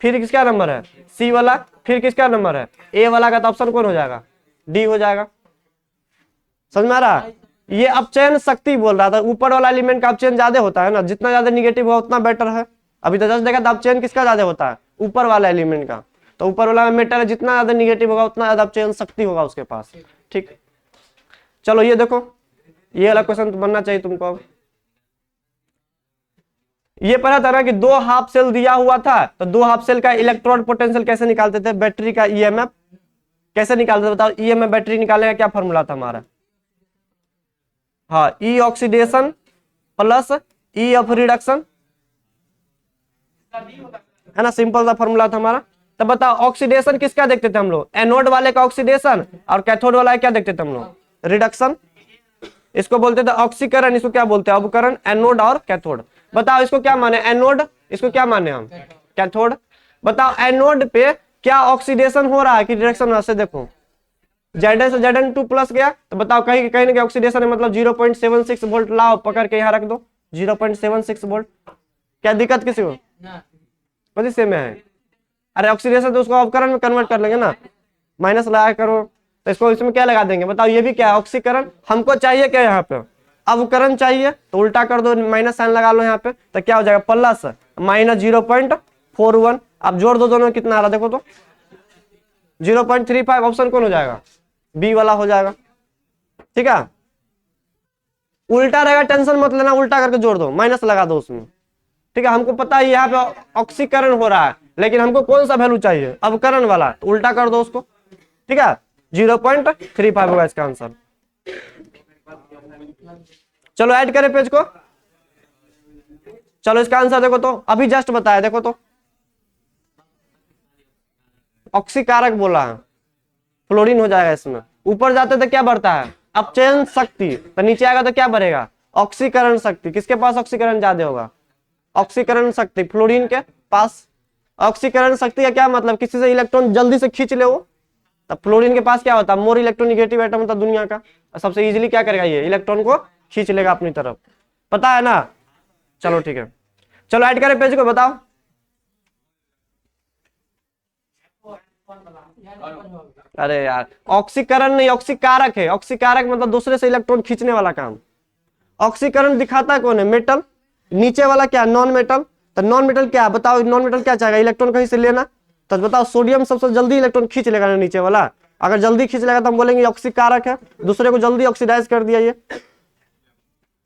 Speaker 1: फिर किसका नंबर है, सी वाला, फिर किसका नंबर है, ए वाला का, तो ऑप्शन कौन हो जाएगा, डी हो जाएगा। समझ में आ रहा, ये अपचयन शक्ति बोल रहा था, ऊपर वाला एलिमेंट का अपचयन ज्यादा होता है ना, जितना ज्यादा निगेटिव होगा उतना बेटर है। अभी तो जस्ट देखा था अपचयन किसका ज्यादा होता है, ऊपर वाला एलिमेंट का, तो ऊपर वाला मेटल जितना ज्यादा निगेटिव होगा उतना ज्यादा अपचयन शक्ति होगा उसके पास, ठीक। चलो ये देखो, ये वाला क्वेश्चन तो बनना चाहिए तुमको। अब ये पता था ना कि 2 हाफ सेल दिया हुआ था, तो 2 हाफ सेल का इलेक्ट्रॉन पोटेंशियल कैसे निकालते थे, बैटरी का ईएमएफ कैसे निकालते थे बताओ, ईएमएफ बैटरी निकालने का क्या फॉर्मूला था हमारा, हाँ, E oxidation plus E of reduction, है ना, सिंपल सा फॉर्मूला था हमारा। तो बताओ ऑक्सीडेशन किसका देखते थे हम लोग, एनोड वाले का ऑक्सीडेशन, और कैथोड वाला क्या देखते थे हम लोग, रिडक्शन। इसको बोलते थे ऑक्सीकरण, इसको क्या बोलते हैं अवकरण, एनोड और कैथोड। बताओ इसको क्या माने एनोड, इसको क्या माने हम कैथोड। बताओ एनोड पे क्या ऑक्सीडेशन हो रहा है कि रिडक्शन हो रहा है, देखो Zn से Zn2 प्लस गया, तो बताओ कहीं कहीं ना ऑक्सीडेशन है, मतलब 0.76 वोल्ट लाओ पकड़ के यहाँ रख दो, 0.76 वोल्ट, क्या दिक्कत किसी को, कौन से में है, अरे ऑक्सीडेशन तो उसको अवकरण में कन्वर्ट कर लेंगे ना, माइनस लगा करो, तो इसको इसमें क्या लगा देंगे बताओ, ये भी क्या है ऑक्सीकरण, हमको चाहिए क्या यहाँ पे अवकरण चाहिए, तो उल्टा कर दो, माइनस साइन लगा लो यहाँ पे, तो क्या हो जाएगा प्लस -0.41, अब जोड़ दो दोनों कितना आ रहा देखो तो 0.35, ऑप्शन कौन हो जाएगा, बी वाला हो जाएगा, ठीक है। उल्टा रहेगा टेंशन मत लेना, उल्टा करके जोड़ दो, माइनस लगा दो उसमें, ठीक है। हमको पता है यहाँ पे ऑक्सीकरण हो रहा है, लेकिन हमको कौन सा वैल्यू चाहिए अवकरण वाला, तो उल्टा कर दो उसको, ठीक है, 0.35 होगा इसका आंसर। चलो ऐड करें पेज को, चलो इसका आंसर देखो तो, अभी जस्ट बताया देखो तो, ऑक्सीकारक बोला है, फ्लोरीन हो जाएगा इसमें, ऊपर जाते तो क्या बढ़ता है अपचयन शक्ति, तो नीचे आएगा तो क्या बढ़ेगा ऑक्सीकरण शक्ति, किसके पास ऑक्सीकरण ज्यादा होगा, ऑक्सीकरण शक्ति फ्लोरीन के पास। ऑक्सीकरण शक्ति का क्या मतलब, किसी से इलेक्ट्रॉन जल्दी से खींच ले वो, तो फ्लोरीन के पास क्या होता है मोर इलेक्ट्रोनिगेटिव एटम होता दुनिया का, सबसे इजीली क्या करेगा ये इलेक्ट्रॉन को खींच लेगा अपनी तरफ, पता है ना। चलो ठीक है, चलो ऐड करें पेज को, बताओ अरे यार ऑक्सीकरण नहीं ऑक्सीकारक है, ऑक्सीकारक मतलब दूसरे से इलेक्ट्रॉन खींचने वाला काम, ऑक्सीकरण दिखाता है कौन है मेटल, नीचे वाला क्या नॉन मेटल, तो नॉन मेटल क्या बताओ, नॉन मेटल क्या चाहेगा इलेक्ट्रॉन कहीं से लेना, तो बताओ सोडियम सबसे जल्दी इलेक्ट्रॉन खींच लेगा ना नीचे वाला, अगर जल्दी खींच लेगा तो हम बोलेंगे ऑक्सीकारक है, दूसरे को जल्दी ऑक्सीडाइज कर दिया ये,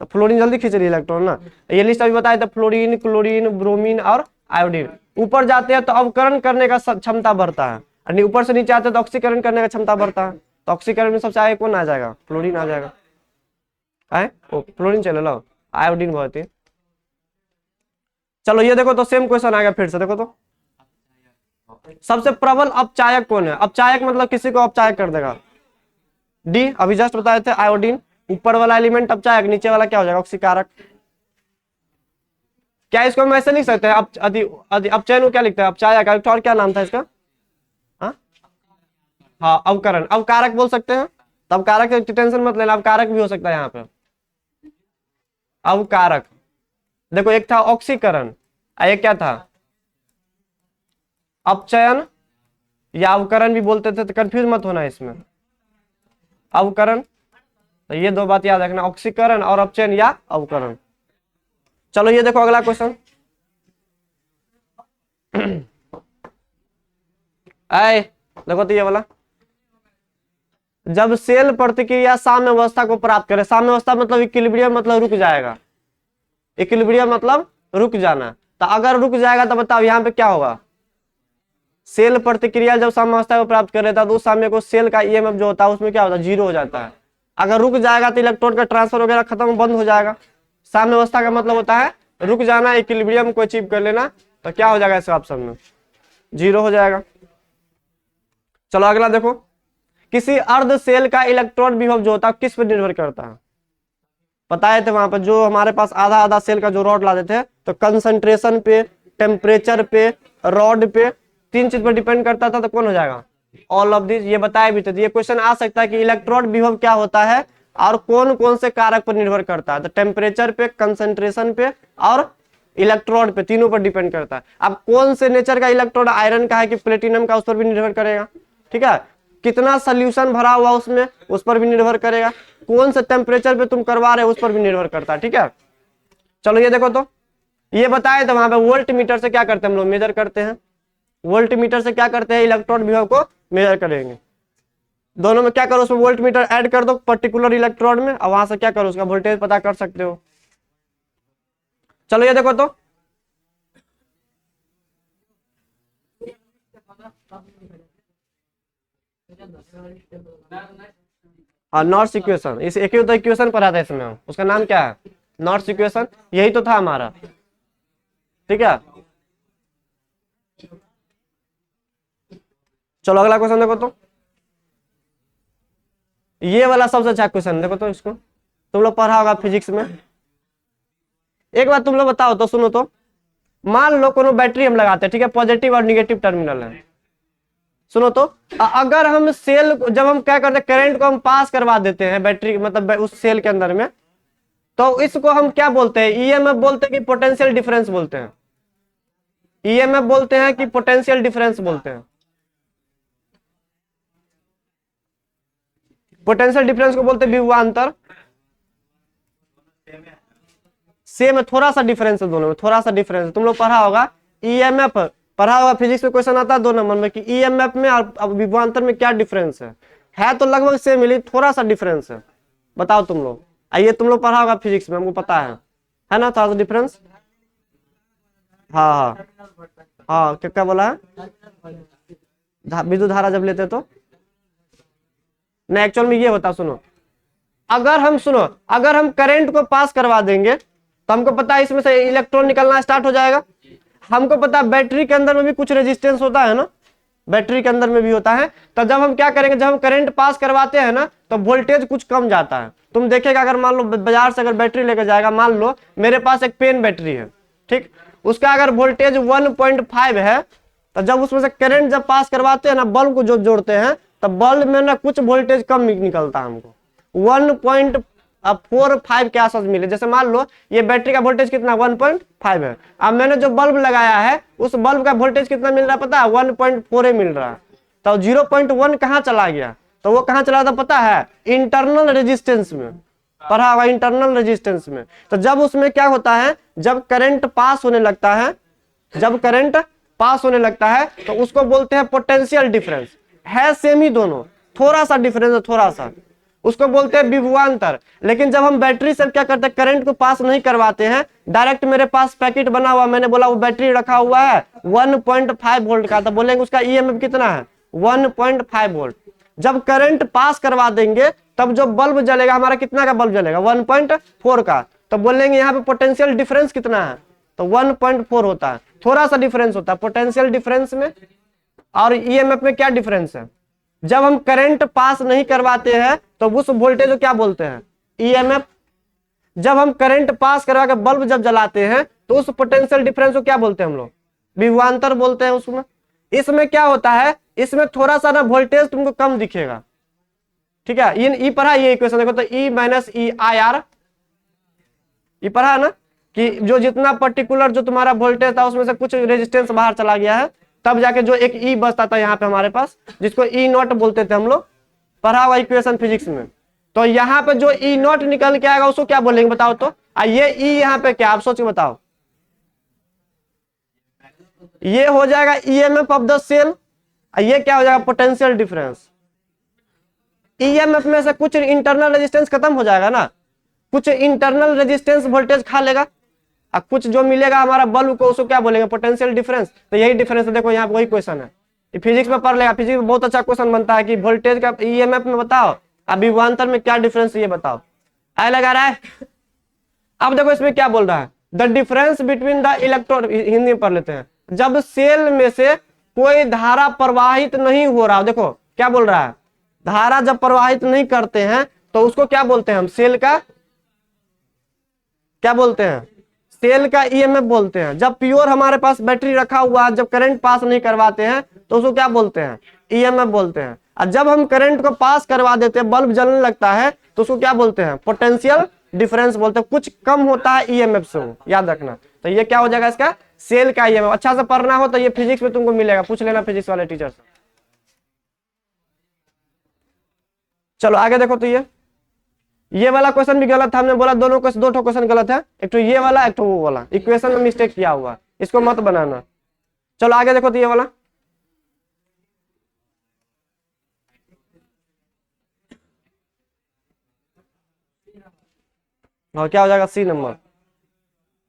Speaker 1: तो फ्लोरीन जल्दी खींच रही है इलेक्ट्रॉन ना। ये लिस्ट अभी बताया था, फ्लोरीन, क्लोरीन, ब्रोमीन और आयोडीन। ऊपर जाते हैं तो अवकरण करने का क्षमता बढ़ता है, और ऊपर से नीचे आते हैं तो ऑक्सीकरण करने का क्षमता बढ़ता है। तो ऑक्सीकरण में सबसे आगे कौन आ जाएगा? फ्लोरीन आ जाएगा। आए ओ फ्लोरीन चले लो, आयोडीन बहुत ही। चलो ये देखो तो सेम क्वेश्चन आ गया फिर से, देखो तो सबसे प्रबल अपचायक कौन है? अपचायक मतलब किसी को अपचायक कर देगा। डी, अभी जस्ट बताए थे आयोडीन। ऊपर वाला एलिमेंट अपचायक, नीचे वाला क्या हो जाएगा? ऑक्सीकारक। क्या इसको हम ऐसे लिख सकते हैं? अपचयन को क्या लिखते हैं? अपचायक। और क्या नाम था इसका? हाँ हाँ, अवकरण, अवकारक बोल सकते हैं। तो अवकारक टेंशन मत लेना, अवकारक भी हो सकता है यहाँ पे। अवकारक देखो, एक था ऑक्सीकरण, एक क्या था? अपचयन या अवकरण भी बोलते थे, तो कंफ्यूज मत होना इसमें। अवकरण, तो ये दो बात याद रखना, ऑक्सीकरण और अपचयन या अवकरण। चलो ये देखो अगला क्वेश्चन। आए देखो तो ये वाला, जब सेल प्रतिक्रिया साम्य अवस्था को प्राप्त करे, साम्य अवस्था मतलब इक्विलिब्रियम, मतलब रुक जाएगा। इक्विलिब्रियम मतलब रुक जाना। तो अगर रुक जाएगा तो बताओ यहाँ पे क्या होगा? सेल प्रतिक्रिया जब साम्य अवस्था को प्राप्त कर लेता है तो उस साम्य को सेल का ईएमएफ जो होता है उसमें क्या होता है? जीरो हो जाता है। अगर रुक जाएगा तो इलेक्ट्रॉन का ट्रांसफर वगैरह खत्म, बंद हो जाएगा। साम्य अवस्था का मतलब होता है रुक जाना, इक्विलिब्रियम को अचीव कर लेना। तो क्या हो जाएगा इस ऑप्शन में? जीरो हो जाएगा। चलो अगला देखो, किसी अर्ध सेल का इलेक्ट्रॉन विभव जो होता है किस पर निर्भर करता है? बताए थे वहां पर, जो हमारे पास आधा आधा सेल का जो रॉड लाते थे, तो कंसंट्रेशन पे, टेम्परेचर पे, रॉड पे, तीन चीज पर डिपेंड करता था। तो कौन हो जाएगा? All of this. ये बताए भी थे, ये क्वेश्चन आ सकता है कि इलेक्ट्रॉन विभव क्या होता है और कौन कौन से कारक पर निर्भर करता है। तो टेम्परेचर पे, कंसंट्रेशन पे और इलेक्ट्रॉन पे, तीनों पर डिपेंड करता है। अब कौन से नेचर का इलेक्ट्रॉन, आयरन का है कि प्लेटिनम का, उस पर भी निर्भर करेगा। ठीक है, कितना सोल्यूशन भरा हुआ उसमें, उस पर भी निर्भर करेगा। कौन से टेम्परेचर पे तुम करवा रहे हो उस पर भी निर्भर करता है। ठीक है, चलो ये देखो तो, ये बताए तो वहां पे वोल्ट मीटर से क्या करते हैं हम लोग? मेजर करते हैं। वोल्ट मीटर से क्या करते हैं? इलेक्ट्रॉन विभव को मेजर करेंगे। दोनों में क्या करो, उसमें वोल्ट मीटर ऐड कर दो पर्टिकुलर इलेक्ट्रॉन में, और वहां से क्या करो, उसका वोल्टेज पता कर सकते हो। चलो ये देखो तो, हाँ नॉर्स इक्वेशन, इस एक ही तो इक्वेशन पढ़ा था इसमें हम, उसका नाम क्या है? नॉर्स इक्वेशन, यही तो था हमारा। ठीक है, चलो अगला क्वेश्चन देखो तो, ये वाला सबसे अच्छा क्वेश्चन देखो तो, इसको तुम लोग पढ़ा होगा फिजिक्स में। एक बार तुम लोग बताओ तो, सुनो तो, मान लो कोनो बैटरी हम लगाते हैं, ठीक है, पॉजिटिव और निगेटिव टर्मिनल है। सुनो तो, अगर हम सेल, जब हम क्या करते हैं, करंट को हम पास करवा देते हैं बैटरी, मतलब उस सेल के अंदर में, तो इसको हम क्या बोलते हैं? ईएमएफ बोलते हैं कि पोटेंशियल डिफरेंस बोलते हैं? ईएमएफ बोलते हैं कि पोटेंशियल डिफरेंस बोलते हैं? पोटेंशियल डिफरेंस को बोलते हैं विभवांतर। सेम है, थोड़ा सा डिफरेंस है दोनों में, थोड़ा सा डिफरेंस है। तुम लोग पढ़ा होगा ईएमएफ, पढ़ा होगा फिजिक्स में, क्वेश्चन आता है 2 नंबर में कि ईएमएफ में और विभवांतर में क्या डिफरेंस है तो लगभग सेम मिली, थोड़ा सा डिफरेंस है। बताओ तुम लोग, आइए तुम लोग पढ़ा होगा फिजिक्स में, हमको पता है ना, थोड़ा सा डिफरेंस। हाँ हाँ हाँ, क्या क्या बोला है? विद्युत धारा जब लेते तो नहीं, एक्चुअल में ये होता, सुनो, अगर हम करंट को पास करवा देंगे तो हमको पता है इसमें से इलेक्ट्रॉन निकलना स्टार्ट हो जाएगा। हमको पता है बैटरी के अंदर में भी कुछ रेजिस्टेंस होता है ना, बैटरी के अंदर में भी होता है। तो जब हम क्या करेंगे, जब हम करंट पास करवाते हैं ना, तो वोल्टेज कुछ कम जाता है। तुम देखेगा, अगर मान लो बाजार से अगर बैटरी लेकर जाएगा, मान लो मेरे पास एक पेन बैटरी है, ठीक, उसका अगर वोल्टेज 1.5 है, तो जब उसमें से करंट जब पास करवाते हैं ना, बल्ब को जो जोड़ते हैं, तो बल्ब में ना कुछ वोल्टेज कम निकलता है हमको, 1.45 के आसपास मिले। जैसे मान लो ये बैटरी का वोल्टेज कितना 1.5 है, अब मैंने जो बल्ब लगाया है उस बल्ब का वोल्टेज कितना मिल रहा है पता है? 1.4 मिल रहा है। तो 0.1 कहाँ चला गया? तो वो कहाँ चला था पता है? इंटरनल रेजिस्टेंस में, पढ़ा हुआ इंटरनल रेजिस्टेंस में। तो जब उसमें क्या होता है, जब करंट पास होने लगता है, जब करंट पास होने लगता है तो उसको बोलते हैं पोटेंशियल डिफरेंस। है सेम ही दोनों, थोड़ा सा डिफरेंस है, थोड़ा सा। उसको बोलते हैं विभवांतर। लेकिन जब हम बैटरी से क्या करते हैं, करंट को पास नहीं करवाते हैं, डायरेक्ट मेरे पास पैकेट बना हुआ, मैंने बोला वो बैटरी रखा हुआ है 1.5 वोल्ट का, तो बोलेंगे उसका ईएमएफ कितना है 1.5 वोल्ट। जब करंट पास करवा देंगे तब जो बल्ब जलेगा हमारा, कितना का बल्ब जलेगा 1.4 का, तो बोलेंगे यहाँ पे पोटेंशियल डिफरेंस कितना है, तो 1.4 होता है। थोड़ा सा डिफरेंस होता है पोटेंशियल डिफरेंस में और ईएमएफ में। क्या डिफरेंस है, जब हम करंट पास नहीं करवाते हैं तो उस वोल्टेज को क्या बोलते हैं, ईएमएफ। जब हम करंट पास करवा के बल्ब जब जलाते हैं तो उस पोटेंशियल डिफरेंस को क्या बोलते हैं हम लोग, विभवांतर बोलते हैं उसमें। इसमें क्या होता है, इसमें थोड़ा सा ना वोल्टेज तुमको कम दिखेगा, ठीक है। ई पढ़ा ये इक्वेशन देखो, तो E minus E I R, ये पढ़ा है ना, कि जो जितना पर्टिकुलर जो तुम्हारा वोल्टेज था उसमें से कुछ रेजिस्टेंस बाहर चला गया है, तब जाके जो एक ई बचता था यहाँ पे हमारे पास, जिसको ई नॉट बोलते थे हम लोग, पढ़ा हुआ इक्वेशन फिजिक्स में। तो यहाँ पे जो ई नॉट निकल के आएगा उसको क्या बोलेंगे बताओ तो, ये ई यहाँ पे क्या, आप सोच के बताओ, ये हो जाएगा ईएमएफ ऑफ द सेल, ये क्या हो जाएगा पोटेंशियल डिफरेंस। ईएमएफ में से कुछ इंटरनल रेजिस्टेंस खत्म हो जाएगा ना, कुछ इंटरनल रेजिस्टेंस वोल्टेज खा लेगा, और कुछ जो मिलेगा हमारा बल्ब को उसको क्या बोलेंगे पोटेंशियल डिफरेंस। तो यही डिफरेंस है, देखो यहाँ वही क्वेश्चन है, फिजिक्स में पढ़ लेगा, फिजिक्स में बहुत अच्छा क्वेश्चन बनता है कि वोल्टेज का ईएमएफ में बताओ और विभवांतर में क्या डिफरेंस, ये बताओ। आए लगा रहा है। अब देखो इसमें क्या बोल रहा है, the difference between the electrode, Hindi में पढ़ लेते हैं। जब सेल में से कोई धारा प्रवाहित नहीं हो रहा, देखो क्या बोल रहा है, धारा जब प्रवाहित नहीं करते हैं तो उसको क्या बोलते हैं हम, सेल का क्या बोलते हैं, सेल का ईएमएफ बोलते हैं। जब प्योर हमारे पास बैटरी रखा हुआ है, जब करंट पास नहीं करवाते हैं तो उसको क्या बोलते हैं, ईएमएफ बोलते हैं। और जब हम करंट को पास करवा देते हैं, बल्ब जलने लगता है, तो उसको क्या बोलते हैं, पोटेंशियल डिफरेंस बोलते हैं। कुछ कम होता है ईएमएफ से, याद रखना। तो ये क्या हो जाएगा इसका, सेल का ईएमएफ। अच्छा से पढ़ना हो तो ये फिजिक्स में तुमको मिलेगा, पूछ लेना फिजिक्स वाले टीचर से। चलो आगे देखो, तो ये वाला क्वेश्चन भी गलत था, हमने बोला दोनों क्वेश्चन, दो ठो क्वेश्चन गलत है, एक तो ये वाला एक तो वो वाला, इक्वेशन में मिस्टेक किया हुआ, इसको मत बनाना। चलो आगे देखो, तो ये वाला और क्या हो जाएगा, सी नंबर।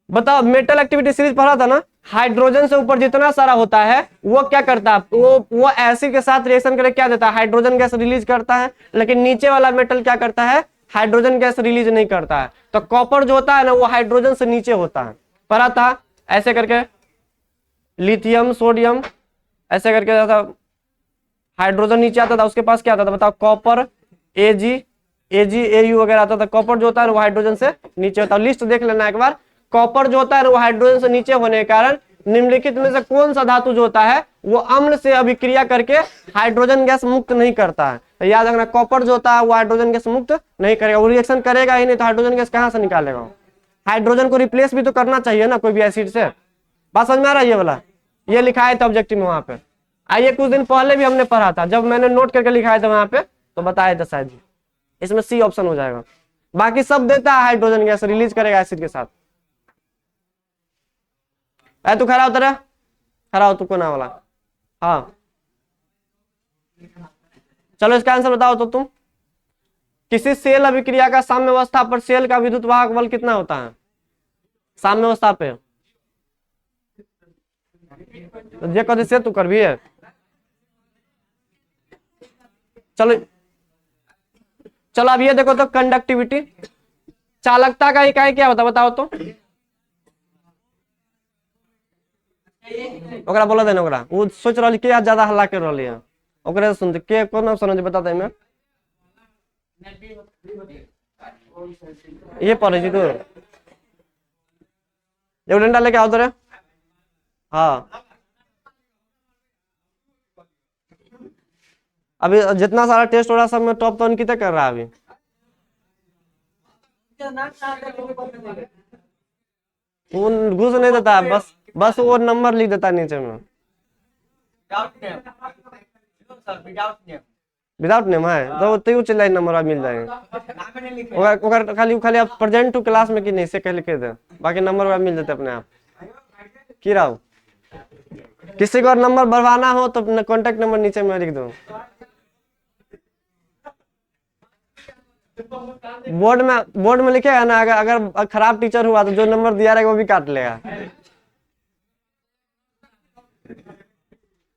Speaker 1: बताओ, मेटल एक्टिविटी सीरीज पढ़ा था ना, हाइड्रोजन से ऊपर जितना सारा होता है वो क्या करता है, वो एसिड के साथ रिएक्शन करके क्या देता है, हाइड्रोजन गैस रिलीज करता है। लेकिन नीचे वाला मेटल क्या करता है, हाइड्रोजन गैस रिलीज नहीं करता है। तो कॉपर जो होता है ना, वो हाइड्रोजन से नीचे होता है, पढ़ा था ऐसे करके, लिथियम सोडियम ऐसे करके था, हाइड्रोजन नीचे आता था, उसके पास क्या आता था बताओ, कॉपर AgAu वगैरह आता था। कॉपर जो होता है वो हाइड्रोजन से नीचे होता है। लिस्ट देख लेना एक बार, कॉपर जो होता है वो हाइड्रोजन से नीचे होने के कारण निम्नलिखित में से कौन सा धातु जो होता है वो अम्ल से अभिक्रिया करके हाइड्रोजन गैस मुक्त नहीं करता है। तो याद रखना, कॉपर जो होता है वो हाइड्रोजन गैस मुक्त नहीं करेगा, वो रिएक्शन करेगा ही नहीं, तो हाइड्रोजन गैस कहां से निकालेगा। हाइड्रोजन को रिप्लेस भी तो करना चाहिए ना कोई भी एसिड से। बात समझ में आ रहा है, ये वाला ये लिखाया था ऑब्जेक्टिव में वहां पे। आइए कुछ दिन पहले भी हमने पढ़ा था, जब मैंने नोट करके लिखाया था वहां पे तो बताया था शायद, इसमें सी ऑप्शन हो जाएगा। बाकी सब देता है हाइड्रोजन गैस रिलीज करेगा एसिड के साथ। तू खड़ा उतर, खड़ा हो तू कोना वाला। हाँ चलो इसका आंसर बताओ तो तुम। किसी सेल अभिक्रिया का साम्य अवस्था पर सेल का विद्युत वाहक बल कितना होता है, साम्य अवस्था पे। तो ये कभी से तू कर भी है। चलो चलो अब ये देखो तो, कंडक्टिविटी, चालकता का इकाई क्या होता है बताओ तो। ओकरा बोला देना, ओकरा वो सोच रहा कि आज ज्यादा हल्ला कर रही है, ओकरे सुन के कौन ऑप्शन है बता दे। मैं ये पढ़े थी तू, एक डंडा लेके आओ तो। हाँ अभी जितना सारा टेस्ट हो रहा सब में टॉप तो उनकी तक कर रहा है अभी। वो घुस नहीं देता, बस वो नंबर लिख देता नीचे में। विदाउट नेम है तो तय चल नंबर मिल जाएगा। खाली आप प्रेजेंट टू क्लास में कि नहीं से कह लिखे दे, बाकी नंबर मिल जाते अपने आप। की राव किसी को नंबर बढ़वाना हो तो कॉन्टेक्ट नंबर नीचे में लिख दो। बोर्ड में लिखेगा ना, अगर अगर खराब टीचर हुआ तो जो नंबर दिया रहेगा वो भी काट लेगा।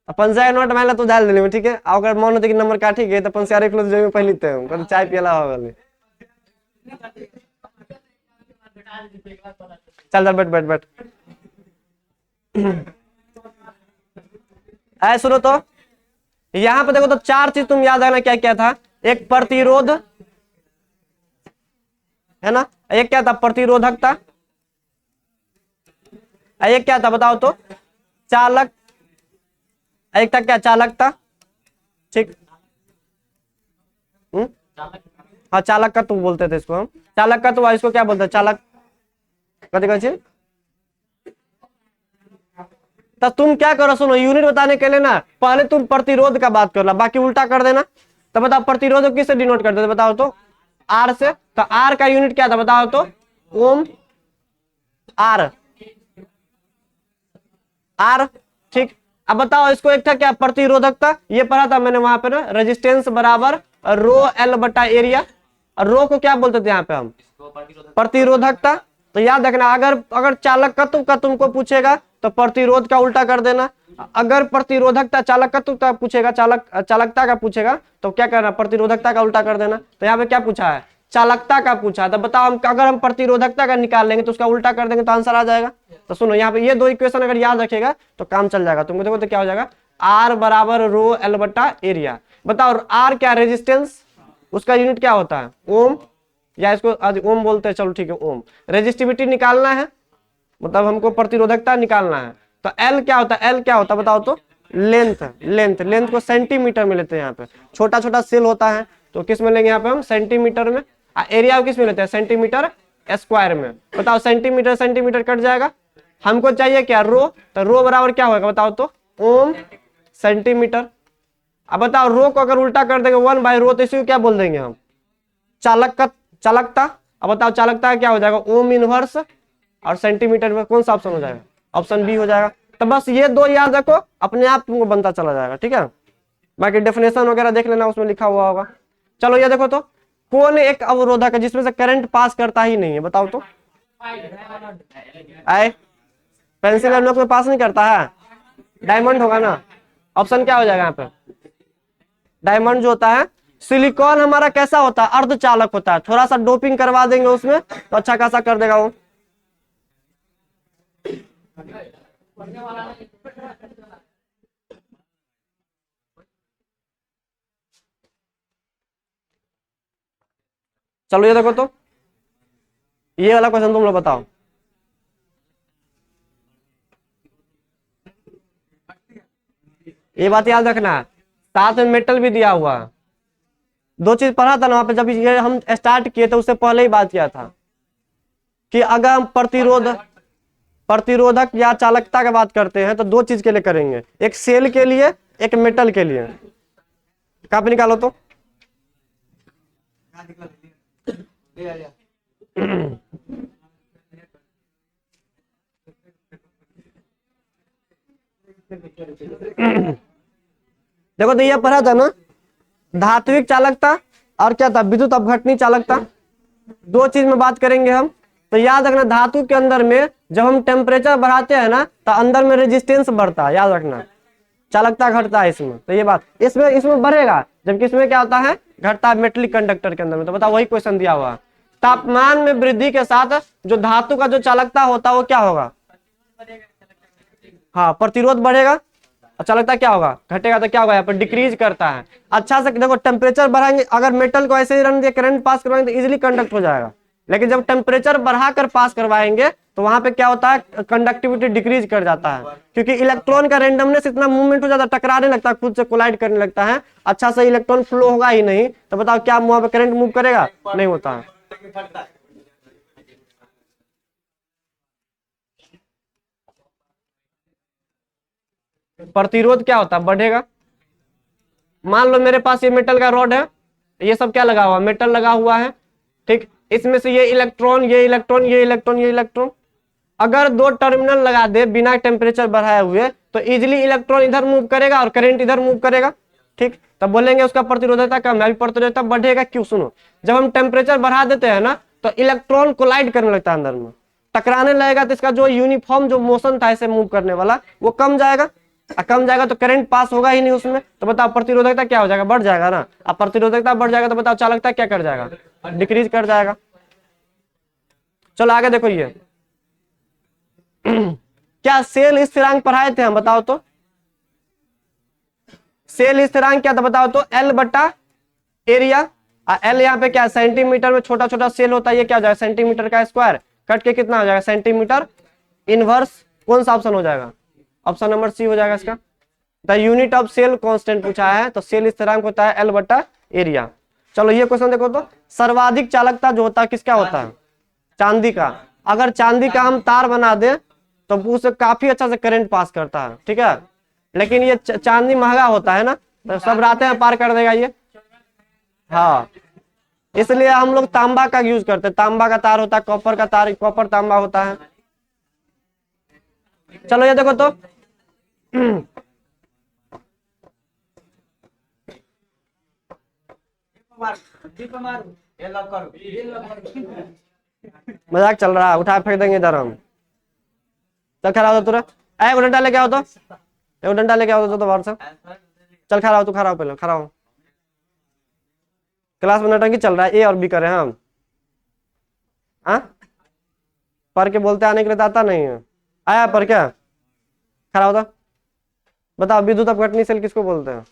Speaker 1: अपन से नोट माइला तो डाल देले ठीक है। अगर मान होते कि नंबर काटी गए तो अपन सारे क्लोज जो पहले थे उनको तो चाय पियला हो गले। चल बैठ बैठ बैठ। ऐ सुनो तो, यहाँ पे देखो तो चार चीज तुम याद रखना, क्या क्या था। एक प्रतिरोध है ना, एक क्या था प्रतिरोधकता, एक क्या था बताओ तो चालक, एक था क्या चालकता, ठीक। हाँ चालक का तुम बोलते थे इसको हम, चालक का तो इसको क्या बोलते हैं चालक, कथी कथी। तो तुम क्या करो सुनो, यूनिट बताने के लिए ना पहले तुम प्रतिरोध का बात कर लो, बाकी उल्टा कर देना। तो बताओ प्रतिरोध को किससे डिनोट करते थे बताओ तो, आर से। तो आर का यूनिट क्या था बताओ तो, ओम। आर आर ठीक। अब बताओ इसको, एक था क्या प्रतिरोधकता, ये पढ़ा था मैंने वहां पे ना, रेजिस्टेंस बराबर रो एल बटा एरिया। और रो को क्या बोलते थे यहाँ पे हम, प्रतिरोधकता। तो याद रखना, अगर अगर चालकत्व का तुमको पूछेगा तो प्रतिरोध का उल्टा कर देना। अगर प्रतिरोधकता चालकत्व का पूछेगा, चालकता का पूछेगा तो क्या करना, प्रतिरोधकता का उल्टा कर देना। तो यहाँ पे क्या पूछा है, चालकता का पूछा है। तो बताओ हम अगर हम प्रतिरोधकता का निकाल लेंगे तो उसका उल्टा कर देंगे तो आंसर आ जाएगा। तो सुनो यहाँ पे ये दो इक्वेशन अगर याद रखेगा तो काम चल जाएगा तुमको। देखो तो क्या हो जाएगा, आर बराबर रो एल बटा एरिया। बताओ आर क्या रेजिस्टेंस, उसका यूनिट क्या होता है ओम, या इसको आज ओम बोलते हैं, चलो ठीक है ओम। रेजिस्टिविटी निकालना है, मतलब हमको प्रतिरोधकता निकालना है। तो एल क्या होता है, एल क्या होता है बताओ तो, लेंथ। लेंथ को सेंटीमीटर में लेते हैं यहाँ पे, छोटा छोटा सेल होता है तो किस में लेंगे यहाँ पे हम, सेंटीमीटर में। एरिया किस में लेते हैं, सेंटीमीटर स्क्वायर में। बताओ सेंटीमीटर सेंटीमीटर कट जाएगा, हमको चाहिए क्या रो। तो रो बराबर क्या होगा बताओ तो, ओम सेंटीमीटर। अब बताओ रो को अगर उल्टा कर देंगे 1/रो तो इसी को क्या बोल देंगे हम, चालकता। अब बताओ चालकता क्या हो जाएगा, ओम इनवर्स, और सेंटीमीटर में कौन सा ऑप्शन हो जाएगा, ऑप्शन बी हो जाएगा। तो बस ये दो याद रखो, अपने आप तुमको बनता चला जाएगा, ठीक है। बाकी डेफिनेशन वगैरह देख लेना, उसमें लिखा हुआ होगा। चलो ये देखो तो, कौन एक अवरोधक है जिसमें से करंट पास करता ही नहीं है बताओ तो, आए पेंसिल और नोक में पास नहीं करता है, डायमंड होगा ना। ऑप्शन क्या हो जाएगा यहाँ पे, डायमंड जो होता है। सिलिकॉन हमारा कैसा होता है, अर्धचालक होता है, थोड़ा सा डोपिंग करवा देंगे उसमें तो अच्छा खासा कर देगा वो। चलो ये देखो तो, ये वाला क्वेश्चन तुम लोग बताओ। ये बात याद रखना है, साथ में मेटल भी दिया हुआ है। दो चीज पढ़ा था ना वहां पे, जब ये हम स्टार्ट किए थे उससे पहले ही बात किया था कि अगर हम प्रतिरोधक या चालकता की बात करते हैं तो दो चीज के लिए करेंगे, एक सेल के लिए, एक मेटल के लिए। कॉपी निकालो तो। देखो तो ये पढ़ा था ना, धात्विक चालकता और क्या था, विद्युत अपघटनी चालकता। दो चीज में बात करेंगे हम। तो याद रखना, धातु के अंदर में जब हम टेम्परेचर बढ़ाते हैं ना तो अंदर में रेजिस्टेंस बढ़ता है, याद रखना, चालकता घटता है इसमें। तो ये बात इसमें बढ़ेगा, जबकि इसमें क्या होता है, घटता है मेटलिक कंडक्टर के अंदर में। तो बताओ वही क्वेश्चन दिया हुआ, तापमान में वृद्धि के साथ जो धातु का जो चालकता होता है वो क्या होगा, हाँ प्रतिरोध बढ़ेगा, और चालकता क्या होगा, घटेगा। तो क्या होगा यहाँ पर, डिक्रीज करता है। अच्छा से देखो, टेम्परेचर बढ़ाएंगे, अगर मेटल को ऐसे ही रन दिए करंट पास करवाएंगे तो इजीली कंडक्ट हो जाएगा। लेकिन जब टेम्परेचर बढ़ाकर पास करवाएंगे तो वहां पे क्या होता है, कंडक्टिविटी डिक्रीज कर जाता है, क्योंकि इलेक्ट्रॉन का रेंडमनेस इतना मूवमेंट हो जाता है, टकराने लगता है, खुद से कोलाइड करने लगता है, अच्छा से इलेक्ट्रॉन फ्लो होगा ही नहीं। तो बताओ क्या वहां पे करंट मूव करेगा, नहीं होता है। प्रतिरोध क्या होता है, बढ़ेगा। मान लो मेरे पास ये मेटल का रॉड है, ये सब क्या लगा हुआ, मेटल लगा हुआ है, ठीक। इसमें से ये इलेक्ट्रॉन, ये इलेक्ट्रॉन, ये इलेक्ट्रॉन, ये इलेक्ट्रॉन, अगर दो टर्मिनल लगा दे बिना टेम्परेचर बढ़ाए हुए तो इजीली इलेक्ट्रॉन इधर मूव करेगा और करंट इधर मूव करेगा। ठीक, तब बोलेंगे उसका प्रतिरोधकता कम है, अभी प्रतिरोधकता बढ़ेगा क्यों? सुनो, जब हम टेम्परेचर बढ़ा देते हैं ना तो इलेक्ट्रॉन कोलाइड करने लगता है अंदर में, टकराने लगेगा, तो इसका जो यूनिफॉर्म जो मोशन था इसे मूव करने वाला वो कम जाएगा, कम जाएगा तो करंट पास होगा ही नहीं उसमें, तो बताओ प्रतिरोधकता क्या हो जाएगा? बढ़ जाएगा ना। अब प्रतिरोधकता बढ़ जाएगा तो बताओ चालकता क्या कर जाएगा? डिक्रीज कर जाएगा। चलो आगे देखो, ये क्या सेल स्थिरांक पढ़ाए थे हम? बताओ तो सेल स्थिरांक क्या था? बताओ तो एल बटा एरिया, एल यहाँ पे क्या सेंटीमीटर में छोटा छोटा सेल होता है, ये क्या हो जाएगा? सेंटीमीटर का स्क्वायर, कट के कितना हो जाएगा? Centimetre inverse. कौन सा ऑप्शन हो जाएगा? ऑप्शन नंबर सी हो जाएगा इसका। The unit of cell constant पूछा है, तो सेल स्थिरांक होता है एल बटा एरिया। चलो ये क्वेश्चन देखो तो, सर्वाधिक चालकता जो होता है किसका होता है? चांदी का। अगर चांदी का हम तार बना दे तो उसे काफी अच्छा से करंट पास करता है, ठीक है, लेकिन ये चांदी महंगा होता है ना, तो सब रातें में पार कर देगा ये। हाँ, इसलिए हम लोग तांबा का यूज करते हैं, तांबा का तार होता है, कॉपर का तार, कॉपर तांबा होता है। चलो ये देखो तो मजाक चल रहा है, उठा फेंक देंगे इधर हम। चल खड़ा हो तुरंत, वो डंडा लेके आओ तो, वो डंडा लेके आओ तो बाहर से। चल खड़ा हो, तू खड़ा हो, पहले खड़ा हो। क्लास में नटंकी चल रहा है, ए और बी करे हम। हाँ, पढ़ के बोलते आने के लिए आता नहीं है, आया पर क्या? खड़ा होता, बताओ विद्युत अपघटनी सेल किसको बोलते हैं?